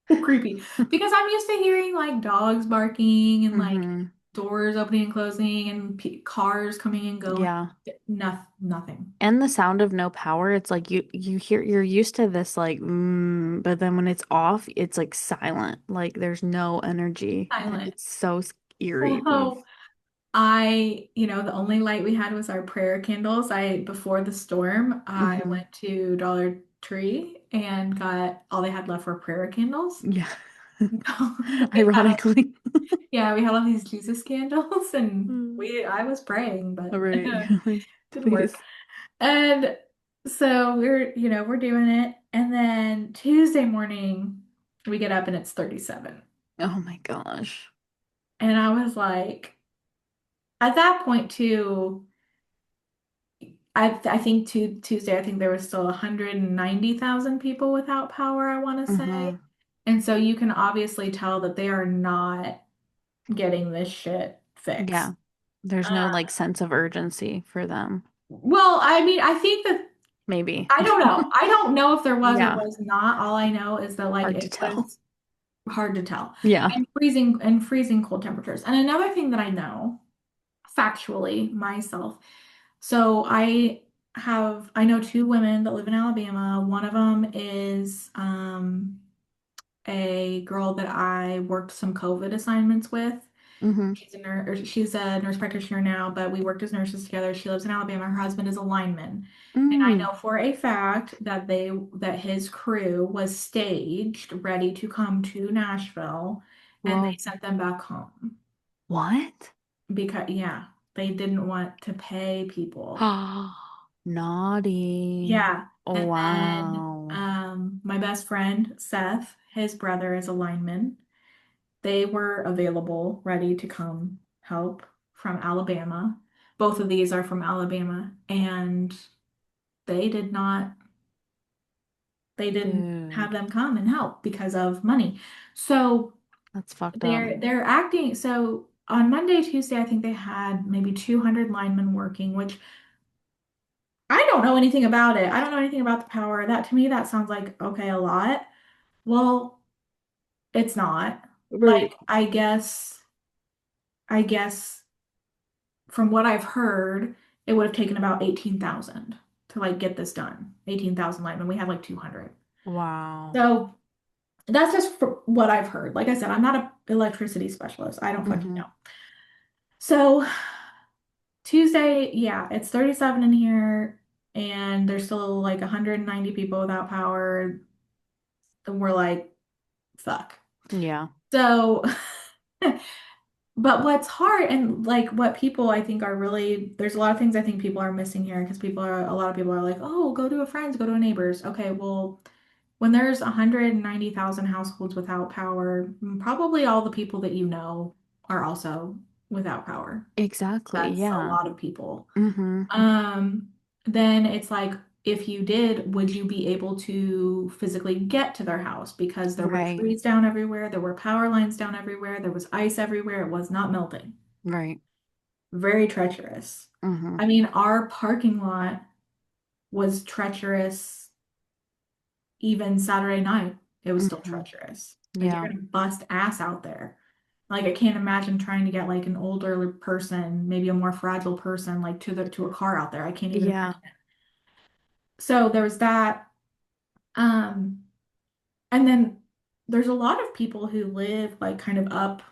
so creepy. Because I'm used to hearing like dogs barking and like Mm-hmm. doors opening and closing and cars coming and going. Yeah. Nothing. And the sound of no power, it's like you hear you're used to this like but then when it's off, it's like silent. Like there's no energy and Silent. it's so eerie. Well, the only light we had was our prayer candles. Before the storm, I Hmm. went to Dollar Tree and got all they had left were prayer candles. Yeah. We had, Ironically. yeah, we had all these Jesus candles and Mm. I was praying, but All right. it Like, didn't work. please. And so we're doing it. And then Tuesday morning, we get up and it's 37. Oh my gosh. And I was like, at that point too, I think Tuesday, I think there was still 190,000 people without power, I want to say. Hmm. And so you can obviously tell that they are not getting this shit fix. Yeah. There's no Uh, like sense of urgency for them. well, I mean, I think that Maybe. I don't know. I don't know if there was or Yeah. was not. All I know is that like Hard to it tell. was hard to tell. Yeah. And freezing cold temperatures. And another thing that I know factually myself. So I know two women that live in Alabama. One of them is a girl that I worked some COVID assignments with. Mm-hmm. She's a nurse practitioner now, but we worked as nurses together. She lives in Alabama. Her husband is a lineman. And I Mm. know for a fact that that his crew was staged, ready to come to Nashville, and they Whoa. sent them back home What? because yeah, they didn't want to pay people. Naughty. Yeah. Oh, And then wow. my best friend, Seth, his brother is a lineman. They were available, ready to come help from Alabama. Both of these are from Alabama, and they did not, they didn't have Dude, them come and help because of money. So that's fucked up. they're acting. So on Monday, Tuesday, I think they had maybe 200 linemen working, which I don't know anything about it. I don't know anything about the power. That to me, that sounds like okay, a lot. Well, it's not. Right. Like, I guess from what I've heard, it would have taken about 18,000 to like get this done. 18,000 linemen. We had like 200. Wow. So that's just for what I've heard. Like I said, I'm not an electricity specialist. I don't fucking Mm-hmm. know. So Tuesday, yeah, it's 37 in here and there's still like 190 people without power. And we're like, fuck. Yeah. So but what's hard and like what people I think are really there's a lot of things I think people are missing here because a lot of people are like, oh, go to a friend's, go to a neighbor's. Okay, well, when there's 190,000 households without power, probably all the people that you know are also without power. Exactly. That's a Yeah. lot of people. Mm-hmm. Um, then it's like, if you did, would you be able to physically get to their house? Because there were Right. trees down everywhere, there were power lines down everywhere, there was ice everywhere, it was not melting. Right. Very treacherous. Mm-hmm. I mean, our parking lot was treacherous even Saturday night. It was still Mm-hmm. treacherous. Like Yeah. you're gonna bust ass out there. Like I can't imagine trying to get like an older person, maybe a more fragile person, like to a car out there. I can't even Yeah. imagine. So there was that. Um, and then there's a lot of people who live like kind of up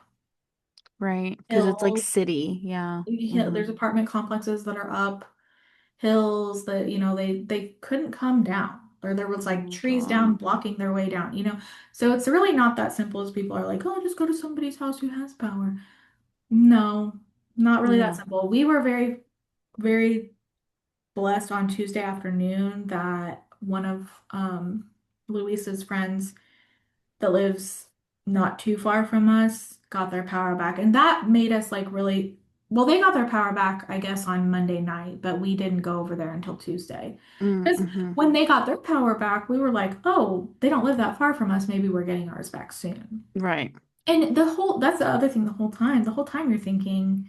Right. Because it's like hills. city. Yeah. Mm-hmm. There's apartment complexes that are up hills that, they couldn't come down. Or there was like Oh, trees God. down blocking their way down. So it's really not that simple as people are like, oh, just go to somebody's house who has power. No, not really that Yeah. simple. We were very, very blessed on Tuesday afternoon that one of Luis's friends that lives not too far from us got their power back. And that made us like really, well, they got their power back, I guess, on Monday night, but we didn't go over there until Tuesday. Because Mm-hmm. when they got their power back, we were like, oh, they don't live that far from us. Maybe we're getting ours back soon. Right. And that's the other thing the whole time. The whole time you're thinking,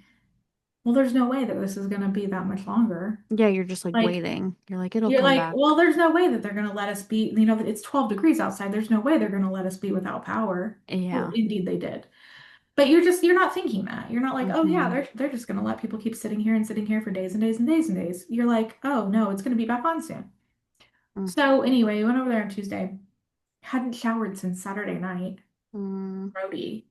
well, there's no way that this is going to be that much longer. Yeah, you're just like Like, waiting. You're like, it'll you're come like, back. well, there's no way that they're going to let us be, it's 12 degrees outside. There's no way they're going to let us be without power. Well, Yeah. indeed they did. But you're not thinking that. You're not like, oh yeah, Mm-hmm. they're just gonna let people keep sitting here for days and days and days and days. You're like, oh no, it's gonna be back on soon. So anyway, we went over there on Tuesday. Hadn't showered since Saturday night. Mm-hmm. Grody.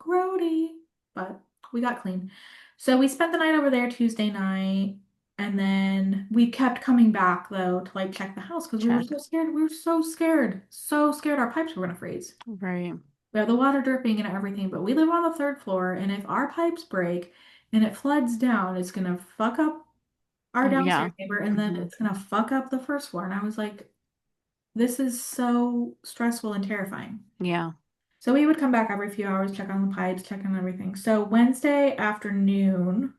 Grody. But we got clean. So we spent the night over there Tuesday night. And then we kept coming back though to like check the house because we were Check. so scared. We were so scared. So scared our pipes were gonna freeze. Right. We have the water dripping and everything, but we live on the third floor, and if our pipes break and it floods down, it's gonna fuck up our Oh, yeah. downstairs neighbor, and then Mm-hmm. it's gonna fuck up the first floor. And I was like, this is so stressful and terrifying. Yeah. So we would come back every few hours, check on the pipes, check on everything. So Wednesday afternoon,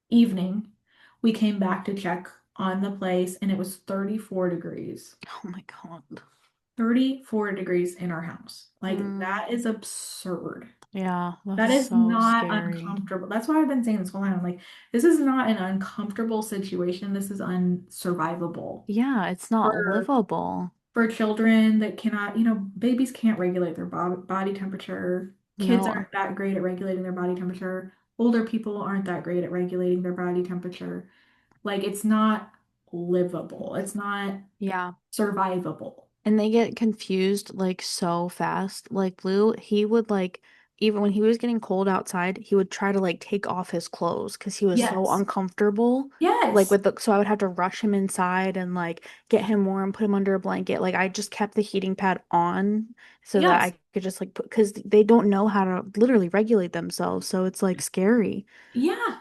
evening, we came back to check on the place, and it was 34 degrees. Oh my God. 34 degrees in our house. Like Mm. that is absurd. Yeah, that That is is so not scary. uncomfortable. That's why I've been saying this whole time. I'm like, this is not an uncomfortable situation. This is unsurvivable Yeah, it's not for livable. children that cannot, babies can't regulate their body temperature. Kids No. aren't that great at regulating their body temperature. Older people aren't that great at regulating their body temperature. Like, it's not livable. It's not Yeah. survivable. And they get confused like so fast. Like Blue, he would like even when he was getting cold outside, he would try to like take off his clothes because he was so Yes. uncomfortable. Like Yes. with the so I would have to rush him inside and like get him warm, put him under a blanket. Like I just kept the heating pad on so that Yes. I could just like put because they don't know how to literally regulate themselves. So it's like scary. Yeah.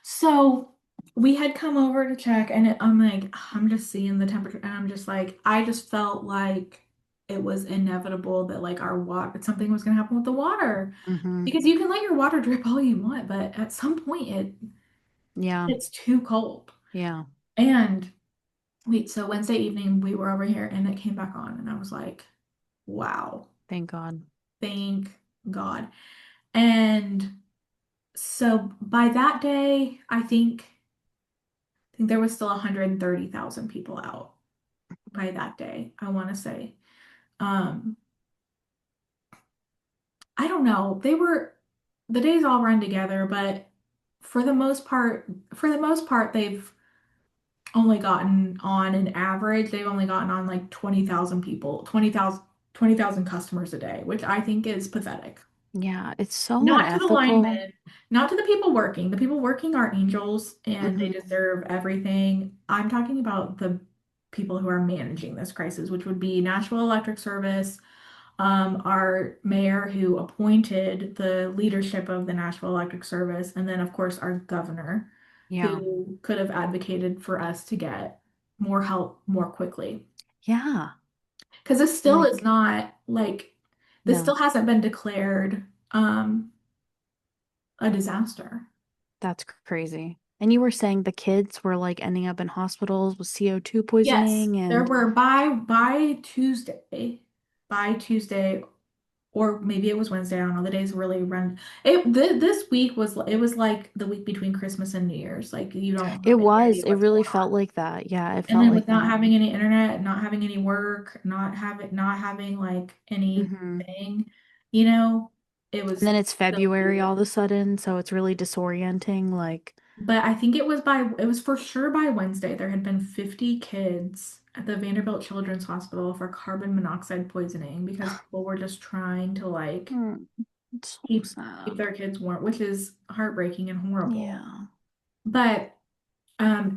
So we had come over to check, and I'm like, I'm just seeing the temperature, and I'm just like, I just felt like it was inevitable that like our water, something was going to happen with the water, Mm-hmm. because you can let your water drip all you want, but at some point Yeah. it's too cold. Yeah. And so Wednesday evening we were over here, and it came back on, and I was like, wow, Thank God. thank God. And so by that day, I think there was still 130,000 people out by that day, I want to say. Um, I don't know. The days all run together, but for the most part, they've only gotten on an average, they've only gotten on like 20,000 people, 20,000 customers a day, which I think is pathetic. Yeah, it's so Not to the unethical. linemen, not to the people working. The people working are angels and they Mm-hmm. deserve everything. I'm talking about the people who are managing this crisis, which would be Nashville Electric Service, our mayor who appointed the leadership of the Nashville Electric Service, and then, of course, our governor Yeah. who could have advocated for us to get more help more quickly. Yeah. Because this still is Like, not like, this no. still hasn't been declared a disaster. That's crazy. And you were saying the kids were like ending up in hospitals with CO2 Yes, poisoning there and were by Tuesday, or maybe it was Wednesday. I don't know. The days really run. This week was like the week between Christmas and New Year's. Like you don't it have any was, idea it what's really going felt on. like that. Yeah, it And felt then like with not that. having any internet, not having any work, not having like Hmm. anything, you know, it And was then it's so February all of weird. a sudden, so it's really disorienting. Like, But I think it was for sure by Wednesday. There had been 50 kids at the Vanderbilt Children's Hospital for carbon monoxide poisoning because people were just trying to like hmm, it's so keep sad. their kids warm, which is heartbreaking and horrible. Yeah. But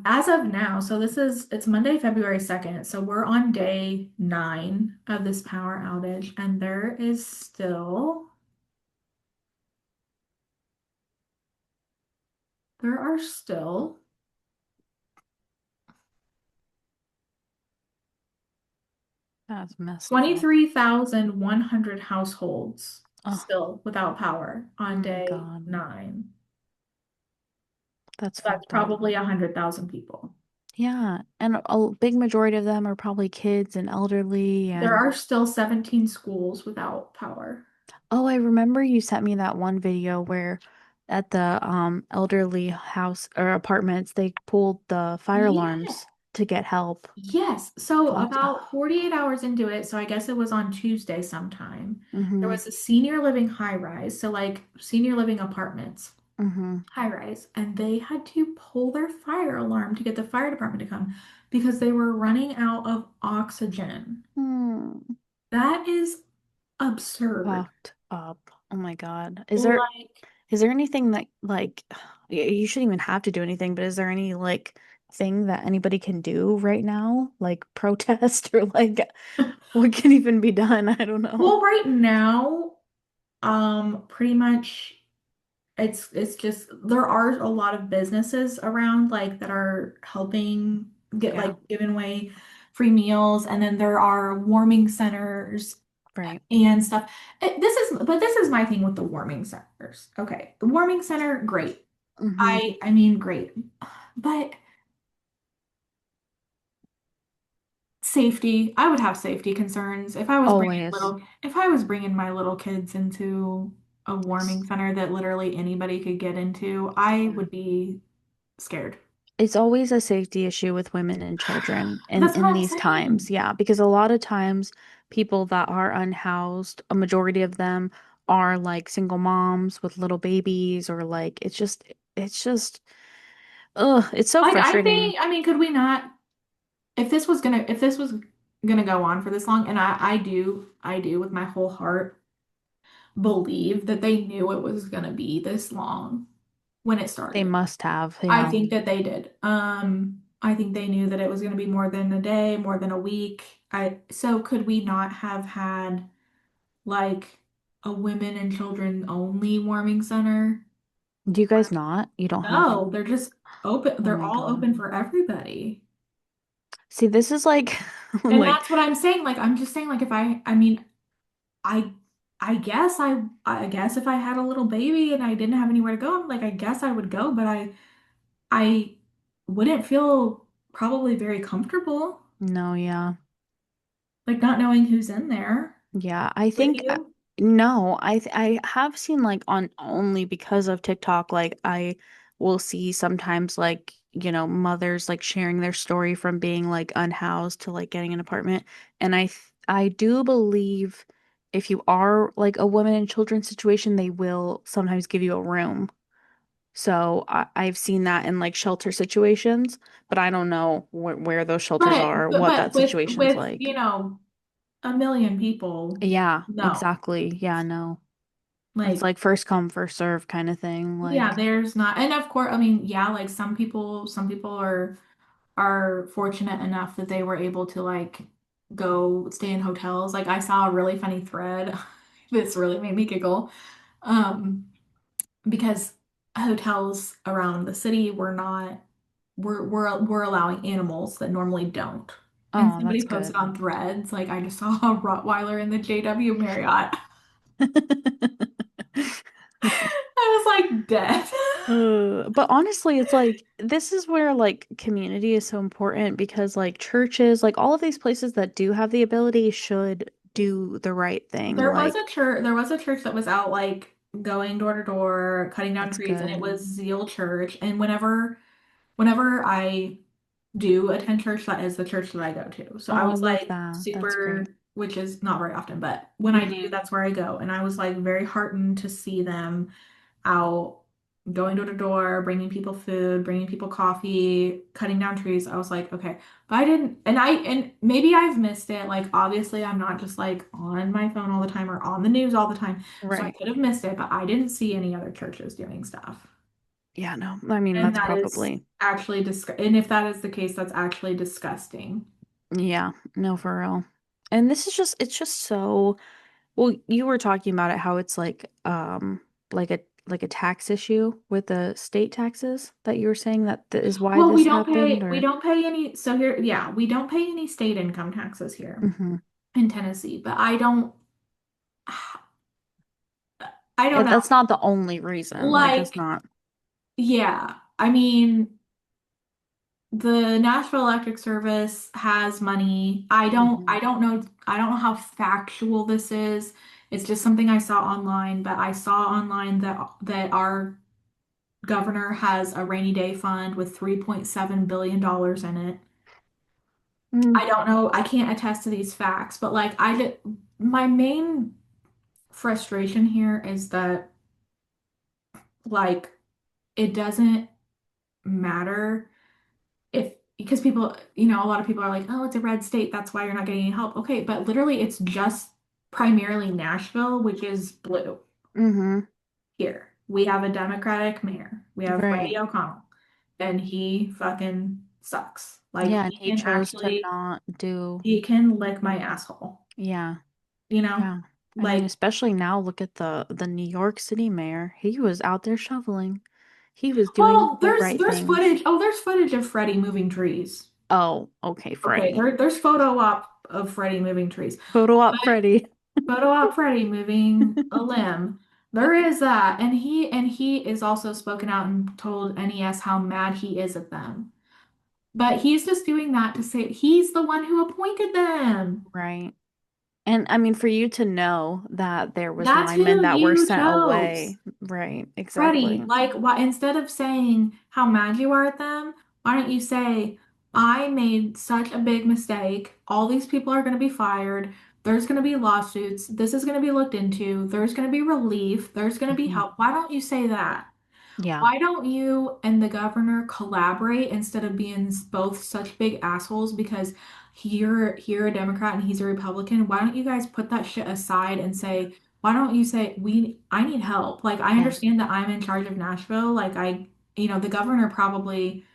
as of now, so it's Monday, February 2nd. So we're on day 9 of this power outage, and there are still That's messed up. 23,100 households Oh, still without power oh on my day God. 9. That's That's fucked up. probably 100,000 people. Yeah. And a big majority of them are probably kids and elderly There and are still 17 schools without power. oh, I remember you sent me that one video where at the elderly house or apartments they pulled the fire Yeah. alarms to get help. Yes. So Fucked about up. 48 hours into it, so I guess it was on Tuesday sometime, there Mm-hmm. was a senior living high rise, so like senior living apartments, Mm-hmm. high rise, and they had to pull their fire alarm to get the fire department to come because they were running out of oxygen. Hmm. That is absurd. Fucked up. Oh my God. Like, Is there anything that like you shouldn't even have to do anything, but is there any like thing that anybody can do right now? Like protest or like what can even be done? I don't know. well, right now, pretty much it's just there are a lot of businesses around like that are helping get Yeah, like giving away free meals, and then there are warming centers right. and stuff. This is my thing with the warming centers. Okay, the warming center, great. Mm-hmm. I mean, great. But safety, I would have safety concerns if I was bringing Always. little if I was bringing my little kids into. a warming center that literally anybody could get into, I Yeah. would be scared. It's always a safety issue with women and children That's what in I'm these times. saying. Yeah, because a lot of times people that are unhoused, a majority of them are like single moms with little babies or like it's just ugh, it's so Like I frustrating. think, I mean, could we not, if this was gonna go on for this long, and I do with my whole heart believe that they knew it was gonna be this long when it They started. must have, I yeah. think that they did. I think they knew that it was gonna be more than a day, more than a week. So could we not have had like a women and children only warming center? Do you guys not? You don't have No, any? they're just open. Oh They're my all God. open for everybody. See, this is like And like that's what I'm saying. Like, I'm just saying, like, I mean, I, I guess if I had a little baby and I didn't have anywhere to go, I'm like, I guess I would go, but I wouldn't feel probably very comfortable, no, yeah. like not knowing who's in there Yeah, I with think you. no, I have seen like on only because of TikTok like I will see sometimes like mothers like sharing their story from being like unhoused to like getting an apartment and I do believe if you are like a woman and children situation they will sometimes give you a room. So I've seen that in like shelter situations, but I don't know where those shelters are, what that But situation's with, like. you know, a million people, Yeah, no. exactly. Yeah, no. It's Like, like first come, first serve kind of thing. yeah, Like, there's not, and of course, I mean, yeah, like some people are fortunate enough that they were able to like go stay in hotels. Like I saw a really funny thread. This really made me giggle. Um, because hotels around the city were not we're allowing animals that normally don't. And oh, somebody that's posted good. on Threads, like I just saw a Rottweiler in the JW Marriott. I was like dead. But honestly, it's like this is where like community is so important because like churches, like all of these places that do have the ability should do the right thing. Like, There was a church that was out like going door to door, cutting down that's trees, and it good. was Zeal Church. And whenever I do attend church, that is the church that I go to. So I Oh, I was love like that. That's great. super, which is not very often, but when I do, Hmm. that's where I go. And I was like very heartened to see them out going door to door, bringing people food, bringing people coffee, cutting down trees. I was like, okay, but I didn't, and maybe I've missed it. Like, obviously, I'm not just like on my phone all the time or on the news all the time. So I Right. could have missed it, but I didn't see any other churches doing stuff. Yeah, no. I mean, And that's that is probably, actually and if that is the case, that's actually disgusting. yeah, no, for real. And this is just, it's just so. Well, you were talking about it, how it's like a tax issue with the state taxes that you were saying that th is why Well, this happened we or don't pay any, so here, yeah, we don't pay any state income taxes here hmm. in Tennessee, but I don't If know. that's not the only reason, like that's Like, not. yeah, I mean, the Nashville Electric Service has money. Hmm. I don't know how factual this is. It's just something I saw online, but I saw online that our governor has a rainy day fund with $3.7 billion in it. Mm. I don't know, I can't attest to these facts, but like my main frustration here is that like it doesn't matter if because people, a lot of people are like, oh, it's a red state, that's why you're not getting any help. Okay, but literally it's just primarily Nashville, which is blue Hmm. here. We have a Democratic mayor. We have Freddie Right. O'Connell, and he fucking sucks. Like Yeah, and he chose to not do. he can lick my asshole, Yeah. you know? Yeah. I mean, Like, especially now, look at the New York City mayor. He was out there shoveling. He was doing well, the right there's things. footage. Oh, there's footage of Freddie moving trees. Oh, okay, Okay, Freddie. there's photo op of Freddie moving trees. Photo op Freddie. Photo op Freddie moving a limb. There is that, and he is also spoken out and told NES how mad he is at them. But he's just doing that to say he's the one who appointed them. Right. And I mean, for you to know that there was That's linemen who that were you sent chose. away. Right, Freddie, exactly. like, why, instead of saying how mad you are at them, why don't you say, I made such a big mistake. All these people are going to be fired. There's going to be lawsuits. This is going to be looked into. There's going to be relief. There's going to be Hmm. help. Why don't you say that? Yeah, Why don't you and the governor collaborate instead of being both such big assholes? Because you're a Democrat and he's a Republican. Why don't you guys put that shit aside and say, why don't you say I need help? Like I yeah, understand that I'm in charge of Nashville. The governor probably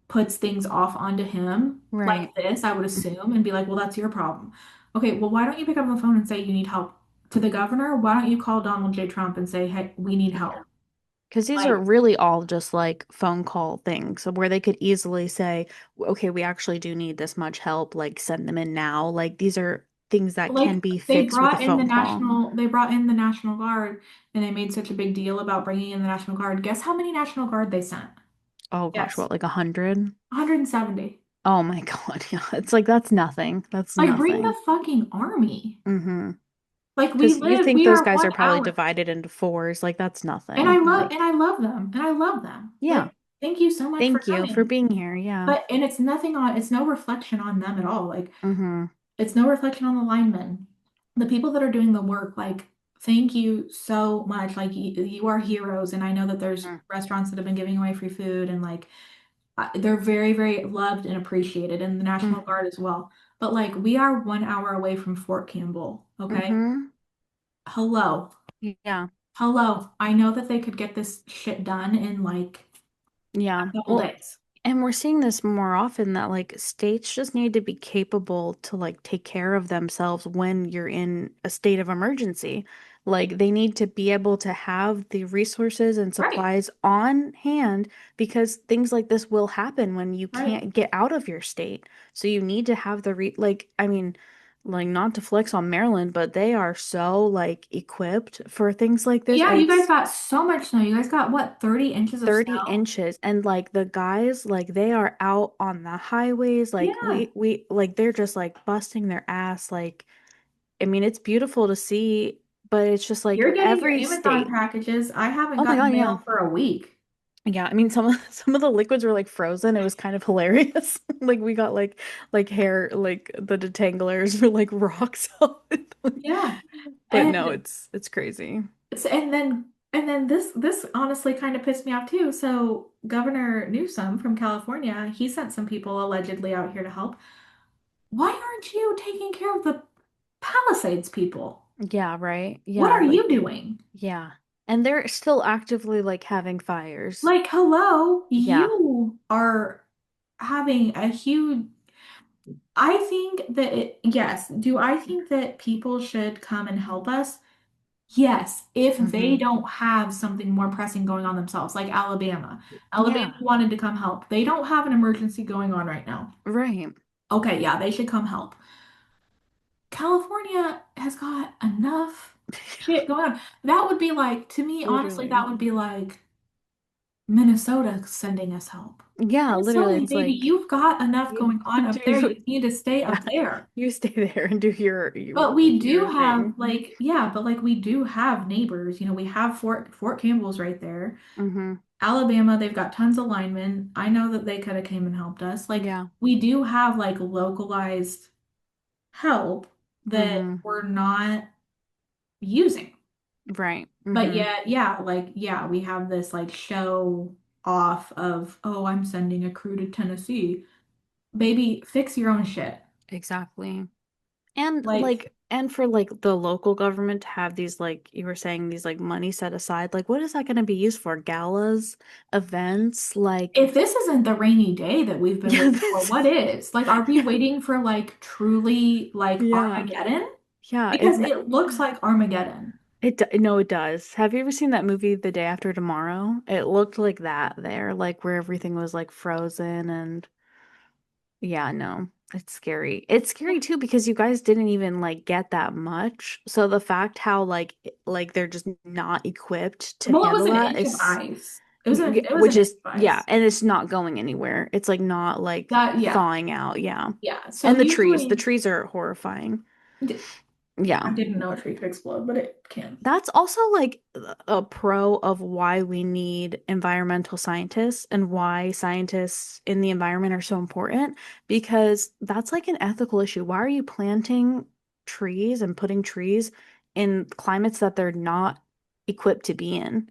puts things off onto him right. like this, I would assume, and be like, well, that's your problem. Okay, well, why don't you pick up the phone and say you need help to the governor? Why don't you call Donald J. Trump and say, hey, we need help? Because these are Like, really all just like phone call things where they could easily say, okay, we actually do need this much help, like send them in now. Like these are things that can like be fixed with a phone call. they brought in the National Guard and they made such a big deal about bringing in the National Guard. Guess how many National Guard they sent? Oh gosh, Yes, what, like 100? 170. Oh my God, yeah. It's like that's nothing. That's Like bring the nothing. fucking army. Mm-hmm. Like Because you think we those are guys one are probably hour. divided into fours. Like that's nothing. Like, And I love them. And I love them. yeah. Like thank you so much for Thank you for coming. being here. Yeah. But and it's no reflection on them at all. Like Mm-hmm. it's no reflection on the linemen. The people that are doing the work, like, thank you so much. Like, you are heroes. And I know that there's restaurants that have been giving away free food, and like, they're very, very loved and appreciated, and the National Guard as well. But like, we are 1 hour away from Fort Campbell. Okay. Mm-hmm. Hello. Yeah. Hello. I know that they could get this shit done in like Yeah. a couple Well, days. and we're seeing this more often that like states just need to be capable to like take care of themselves when you're in a state of emergency. Like they need to be able to have the resources and Right. supplies on hand because things like this will happen when you Right. can't get out of your state. So you need to have the re like I mean, like not to flex on Maryland, but they are so like equipped for things like this. Yeah, you guys It's got so much snow. You guys got what, 30 inches of 30 snow? inches and like the guys like they are out on the highways like Yeah. we like they're just like busting their ass like I mean it's beautiful to see but it's just You're like getting your every Amazon state. packages. I haven't Oh my God, gotten yeah. mail for a week. Yeah, I mean some of some of the liquids were like frozen. It was kind of hilarious. Like we got like hair like the detanglers were like rock solid. Yeah. But no, And it's crazy. and then this honestly kind of pissed me off too. So Governor Newsom from California, he sent some people allegedly out here to help. Why aren't you taking care of the Palisades people? Yeah, right. What Yeah, are like you doing? yeah. And they're still actively like having fires. Like, hello, Yeah. you are having a huge I think that yes, do I think that people should come and help us? Yes, if they Hmm. don't have something more pressing going on themselves, like Alabama. Alabama Yeah, wanted to come help. They don't have an emergency going on right now. right. Okay, yeah, they should come help. California has got enough shit going on. That would be like, to me, honestly, Literally. that would be like Minnesota sending us help. Yeah, literally. Minnesota, It's baby, like you've got enough you going on do up there. you, You need to stay yeah, up there. you stay there and do But we do your have thing. like, yeah, but like we do have neighbors. We have Fort Campbell's right there. Hmm. Alabama, they've got tons of linemen. I know that they could have came and helped us. Like Yeah. we do have like localized help that Hmm. we're not using. Right. But Hmm. yet, yeah, like yeah, we have this like show off of, oh, I'm sending a crew to Tennessee. Baby, fix your own shit. Exactly. And Like like and for like the local government to have these like you were saying these like money set aside, like what is that going to be used for? Galas, events, like if this isn't the rainy day that we've been yeah, waiting for, this what is? Like, are we waiting for like truly like yeah. Armageddon? Yeah, Because it looks like Armageddon. no, it does. Have you ever seen that movie The Day After Tomorrow? It looked like that there, like where everything was like frozen and yeah, no. It's scary. It's Yeah. scary too because you guys didn't even like get that much. So the fact how like they're just not equipped to Well, it was handle an that inch of is ice. It was an which inch is of yeah, ice. and it's not going anywhere. It's like not like That yeah. thawing out, yeah. Yeah. So And usually the trees are horrifying. D- I Yeah. didn't know a tree could explode, but it can. That's also like a pro of why we need environmental scientists and why scientists in the environment are so important because that's like an ethical issue. Why are you planting trees and putting trees in climates that they're not equipped to be in?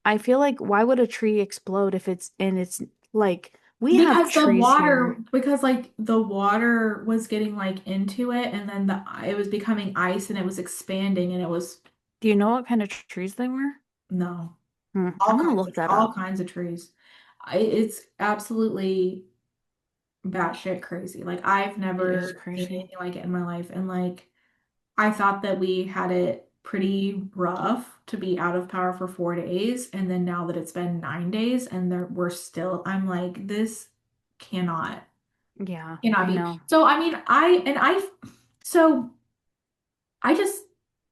I feel like why would a tree explode if it's and it's like we have Because the trees water, here. because like the water was getting like into it, and then it was becoming ice, and it was expanding, and it was Do you know what kind of trees they were? no, I'm gonna look that all up. kinds of trees. It's absolutely batshit crazy. Like I've It is never seen crazy. anything like it in my life, and like I thought that we had it pretty rough to be out of power for 4 days, and then now that it's been 9 days and we're still, I'm like, this cannot Yeah, cannot I be. know. So I mean, so I just,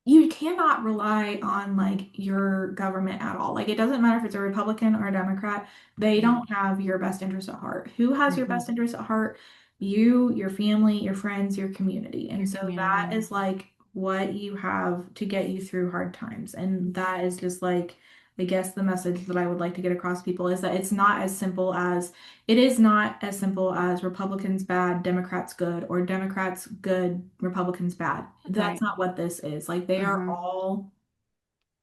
you cannot rely on like your government at all. Like it doesn't matter if it's a Republican or a Democrat, they Yeah. don't have your best interest at heart. Who has your Hmm. best interest at heart? You, your family, your friends, your community. And Your so that community. is like what you have to get you through hard times. And that is just like, I guess the message that I would like to get across to people is that it is not as simple as Republicans bad, Democrats good, or Democrats good, Republicans bad. That's Right. not what this is. Like they are Hmm. all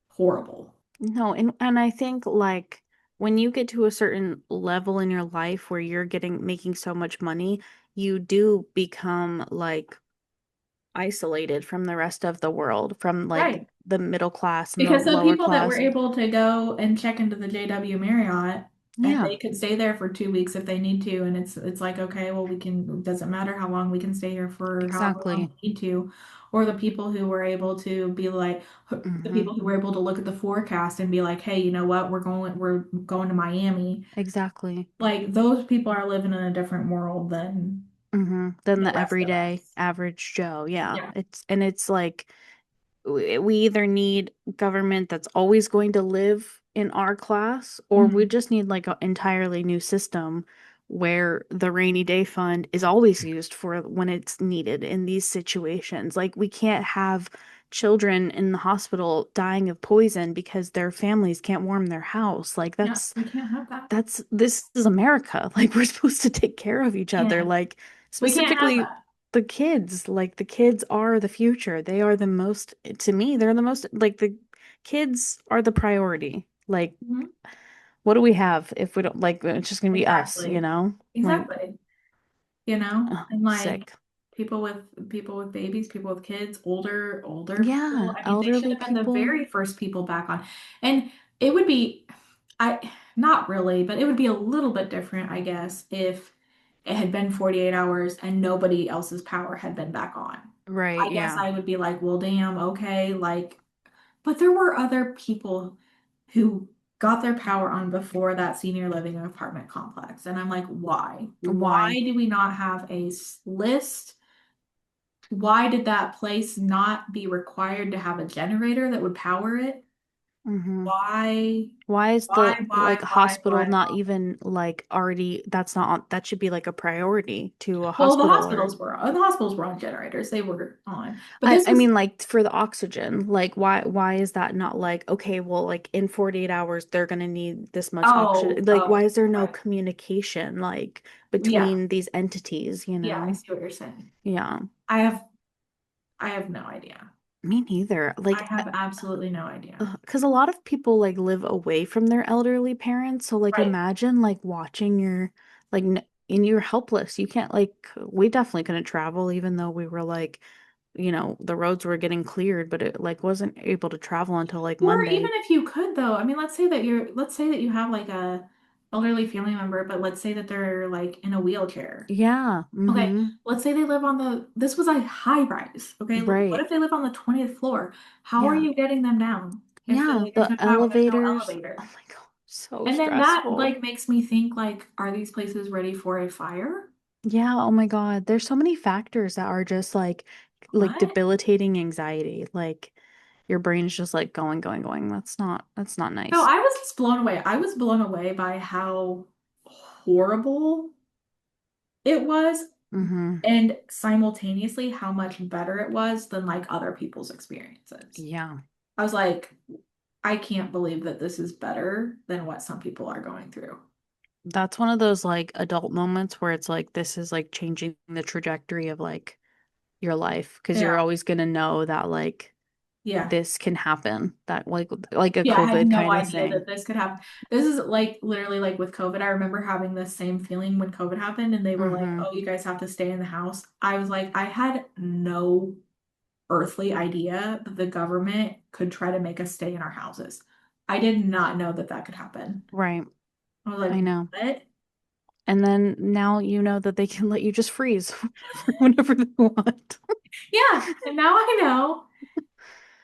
horrible. No, and I think like when you get to a certain level in your life where you're getting making so much money, you do become like isolated from the rest of the world, from like Right. the middle class and the Because the lower people that were class. able to go and check into the JW Marriott and Yeah, they could stay there for 2 weeks if they need to, and it's like, okay, well we can, it doesn't matter how long, we can stay here for however long exactly. we need to. Or the people who were able to be like the Hmm. people who were able to look at the forecast and be like, hey, you know what, we're going to Miami. Exactly. Like those people are living in a different world than Than the the rest of everyday us. average Joe. Yeah. Yeah. It's like we either need government that's always going to live in our class, or we Mhm. just need like an entirely new system where the rainy day fund is always used for when it's needed in these situations. Like we can't have children in the hospital dying of poison because their families can't warm their house. Like Yeah, we can't have that. this is America. Like we're supposed to take care of each other. Can't. Like We can't have specifically that. the kids. Like the kids are the future. They are the most, to me, they're the most, like the kids are the priority. Like Mhm. what do we have if we don't like it's just gonna be us, you Exactly. know? Like Exactly. You know? oh, And like sick. people with babies, people with kids, older people. Yeah, I mean, they should elderly have been the people. very first people back on. And it would be I not really, but it would be a little bit different, I guess, if it had been 48 hours and nobody else's power had been back on. Right, I guess yeah. I would be like, well, damn, okay, like, but there were other people who got their power on before that senior living apartment complex. And I'm like, why? Why? Why do we not have a list? Why did that place not be required to have a generator that would power it? Mm-hmm. Why, Why is the like hospital why? not even like already that's not that should be like a priority to a Well, hospital or the hospitals were on generators. They were on. But I mean like for the oxygen, like why is that not like okay, well like in 48 hours they're gonna need this much oxygen. Like why is there no right. communication like Yeah. between these entities, you Yeah, I know? see what you're saying. Yeah. I have I have no idea. Me neither. I have absolutely no idea. Because a lot of people like live away from their elderly parents. So like Right. imagine like watching your like and you're helpless. You can't like we definitely couldn't travel even though we were like, the roads were getting cleared, but it like wasn't able to travel until like Or even Monday. if you could though, I mean, let's say that you have like a elderly family member, but let's say that they're like in a wheelchair. Yeah. Okay, Mm-hmm. let's say they live on this was a high rise. Okay, what Right. if they live on the 20th floor? How are Yeah. you getting them down if Yeah. The there's no elevators. Oh elevator? my God. So And then that stressful. like makes me think like, are these places ready for a fire? Yeah, oh my God. There's so many factors that are just like What? debilitating anxiety. Like your brain's just like going. That's not No, nice. I was just blown away. I was blown away by how horrible it was. Mm-hmm. and simultaneously how much better it was than like other people's experiences. Yeah. I was like, I can't believe that this is better than what some people are going through. That's one of those like adult moments where it's like this is like changing the trajectory of like your life because you're Yeah. always gonna know that like Yeah. this can happen. That like a Yeah, I had COVID no kind of idea thing. that this could happen. This is like literally like with COVID. I remember having the same feeling when COVID happened and they were like, Mm-hmm. "Oh, you guys have to stay in the house." I was like, I had no earthly idea that the government could try to make us stay in our houses. I did not know that that could happen. Right. I was like, I know. "What?" And then now you know that they can let you just freeze whenever they want. Yeah, and now I know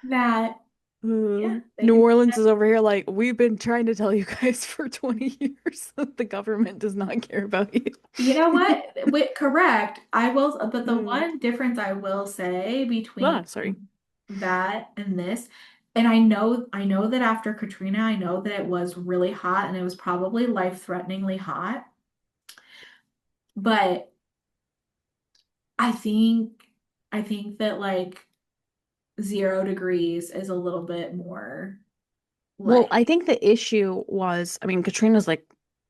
that yeah, they New can. Orleans is over here like, we've been trying to tell you guys for 20 years that the government does not care about you. You know what? Correct. I will, but the Mm. one difference I will say between Ah, sorry. that and this, and I know that after Katrina, I know that it was really hot and it was probably life-threateningly hot, but I think I think that like 0 degrees is a little bit more Well, like I think the issue was, I mean, Katrina's like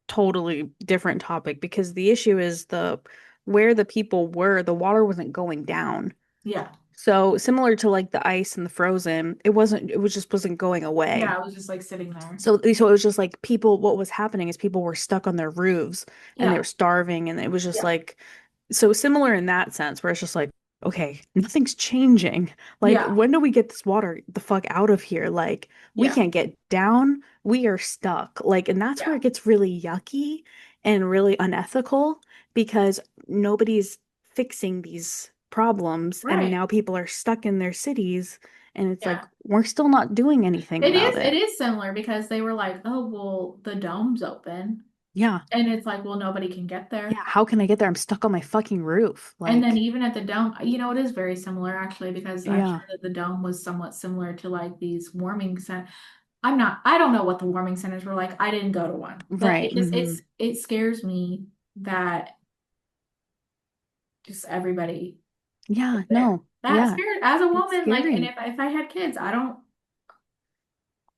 totally different topic because the issue is the where the people were, the water wasn't going down. yeah. So similar to like the ice and the frozen, it was just wasn't going away. Yeah, I was just like sitting there. So it was just like people, what was happening is people were stuck on their roofs and they Yeah. were starving and it was just Yeah. like so similar in that sense where it's just like, okay, nothing's changing. Like, Yeah. when do we get this water the fuck out of here? Like, we Yeah. can't get down. We are stuck. Like, and that's where Yeah. it gets really yucky and really unethical because nobody's fixing these problems and Right. now people are stuck in their cities and it's like Yeah. we're still not doing anything about It it. is similar because they were like, "Oh, well, the dome's open." Yeah. And it's like, "Well, nobody can get Yeah, there." how can I get there? I'm stuck on my fucking roof. And then Like, even at the dome, it is very similar actually because I'm yeah, sure that the dome was somewhat similar to like these warming cent. I don't know what the warming centers were like. I didn't go to one. But right. it scares me that just everybody is Yeah, there. no. That Yeah, scared as a it's woman, like, and scary. if I had kids, I don't.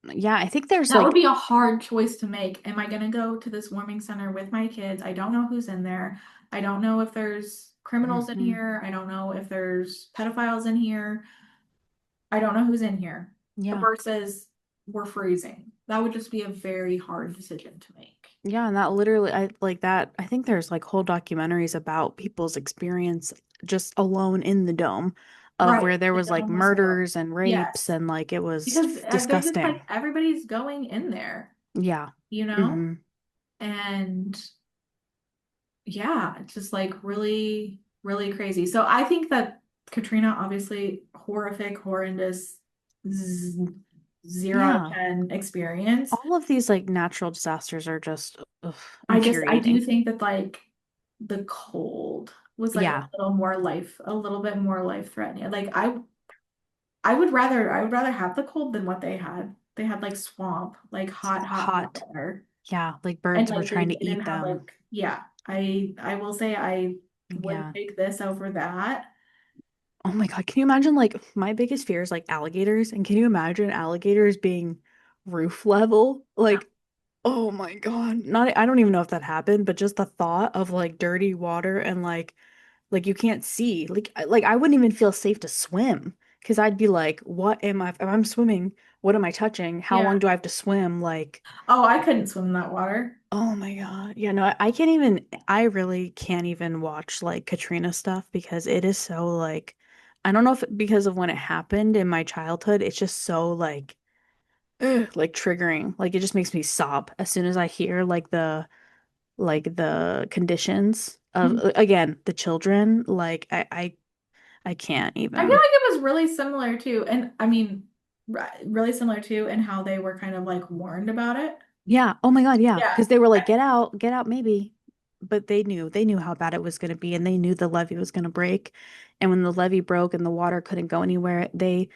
Yeah, I think there's That would like, be a hard choice to make. Am I going to go to this warming center with my kids? I don't know who's in there. I don't know if there's criminals in mhm, here. I don't know if there's pedophiles in here. I don't know who's in here. yeah. Versus we're freezing. That would just be a very hard decision to make. Yeah, and that literally, I like that. I think there's like whole documentaries about people's experience just alone in the dome of Right. where there The was like dome was horrible. murders and rapes Yes. and like it was Because they're just disgusting. like everybody's going in there, Yeah. you know? Hmm. And yeah, it's just like really, really crazy. So I think that Katrina, obviously horrific, horrendous, z 0 out of Yeah. 10 experience. All of these like natural disasters are just ugh, I do infuriating. think that like the cold was like Yeah. a little bit more life threatening. Like I would rather have the cold than what they had. They had like swamp, like hot Hot. water. Yeah, like And birds were like trying they to didn't eat have them. like yeah, I will say I would Yeah. take this over that. Oh my God. Can you imagine like my biggest fear is like alligators? And can you imagine alligators being roof level? No. Like, oh my God. Not I don't even know if that happened, but just the thought of like dirty water and like you can't see. Like I wouldn't even feel safe to swim because I'd be like, what am I if I'm swimming, what am I touching? How long Yeah. do I have to swim? Like, Oh, I couldn't swim in that water. oh my God. Yeah, no, I can't even, I really can't even watch like Katrina stuff because it is so like, I don't know if because of when it happened in my childhood, it's just so like, ugh, like triggering. Like it just makes me sob as soon as I hear like the conditions of, Mhm. again, the children. Like I can't I feel like even. it was really similar too, and I mean, really similar too, in how they were kind of like warned about it. Yeah. Oh my God, yeah. Yeah. Because they were like, get out, maybe. But they knew how bad it was going to be, and they knew the levee was going to break. And when the levee broke and the water couldn't go anywhere, they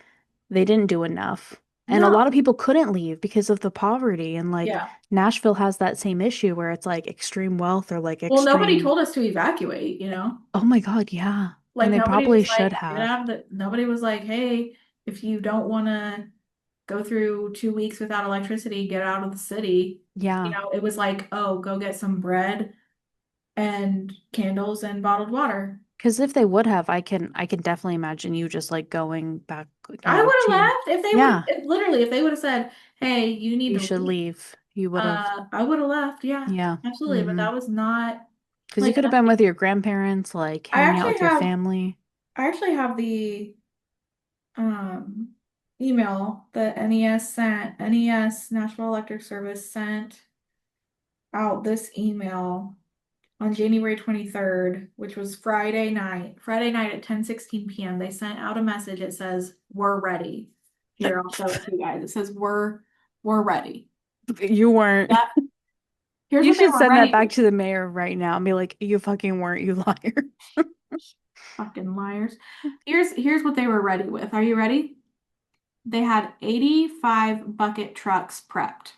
didn't do enough. And a lot of No. people couldn't leave because of the poverty. And like Yeah. Nashville has that same issue where it's like extreme wealth or like Well, nobody extreme. told us to evacuate, you know? Oh my God, yeah. And Like they nobody probably was should like, get have. out of the, nobody was like, hey, if you don't want to go through 2 weeks without electricity, get out of the city. You Yeah. know, it was like, oh, go get some bread and candles and bottled water. Because if they would have, I can definitely imagine you just like going back, I would have to left if they would have, yeah, literally, if they would have said, hey, you need you to should leave, leave. You would have. I would have left. Yeah, Yeah. absolutely. But Mm-hmm. that was not Because you like, could have been with your grandparents, like I hanging out actually with your have, family. I actually have the um email that NES sent, NES National Electric Service sent out this email on January 23rd, which was Friday night. Friday night at 10:16 p.m. They sent out a message. It says, "We're ready." Here, I'll show it to you guys. It says, "We're ready." You weren't. That here's You what they should were send that ready back with. to the mayor right now and be like, you fucking weren't, you liar. Fucking liars. Here's what they were ready with. Are you ready? They had 85 bucket trucks prepped.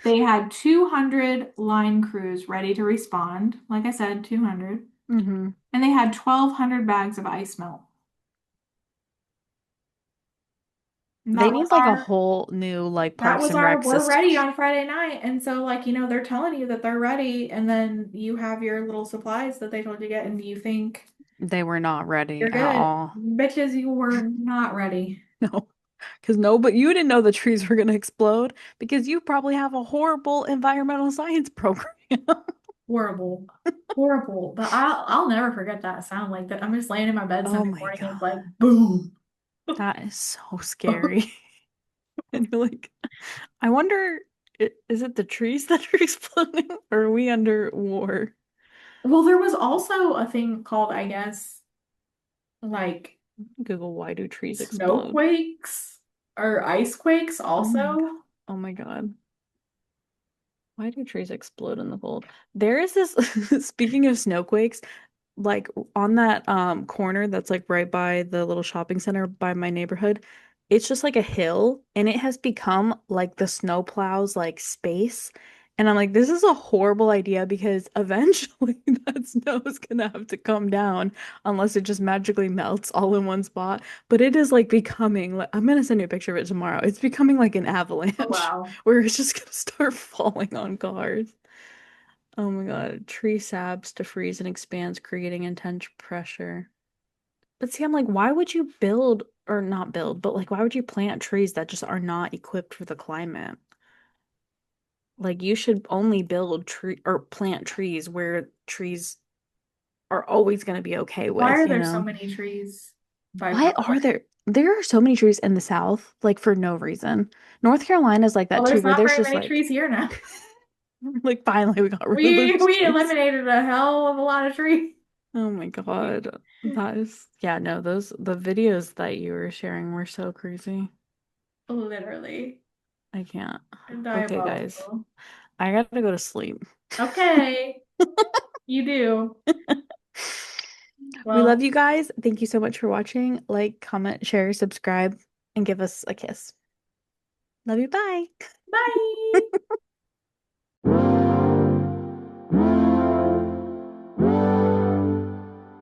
They had 200 line crews ready to respond. Like I said, 200. Hmm. And they had 1,200 bags of ice melt. And They need like a whole new like that Parks was and our Rec we're system. ready on Friday night. And so like, they're telling you that they're ready and then you have your little supplies that they told you to get and you think They were not ready you're at good. all. Bitches, you were not ready. No. Because no, but you didn't know the trees were going to explode because you probably have a horrible environmental science program. Horrible. Horrible. But I'll never forget that sound like that. I'm just laying in my bed Oh Sunday my morning and it's like God. boom. That is so scary. And you're like, I wonder, is it the trees that are exploding or are we under war? Well, there was also a thing called, I guess, like Google, why do trees explode? snowquakes or ice quakes Oh my God. also. Oh my God. Why do trees explode in the cold? There is this, speaking of snowquakes, like on that corner that's like right by the little shopping center by my neighborhood, it's just like a hill and it has become like the snowplow's like space. And I'm like, this is a horrible idea because eventually that snow is gonna have to come down unless it just magically melts all in one spot. But it is like becoming like I'm gonna send you a picture of it tomorrow. It's becoming like an Oh, avalanche wow. where it's just gonna start falling on cars. Oh my God. Tree saps to freeze and expands, creating intense pressure. But see, I'm like, why would you build or not build, but like, why would you plant trees that just are not equipped for the climate? Like, you should only build tree or plant trees where trees are always going to be okay Why with, are you there so know? many trees by Why Brooklyn? are there are so many trees in the South, like for no reason. North Carolina is like Well, that too, there's where not there's very just many like, trees here now. like finally we got rid of We those we trees. eliminated a hell of a lot of trees. Oh my God. That is, yeah, no, the videos that you were sharing were so crazy. Literally I can't. Okay, guys. diabolical. I gotta go to sleep. Okay, you do. We love Well, you guys. Thank you so much for watching. Like, comment, share, subscribe, and give us a kiss. Love you. Bye. bye.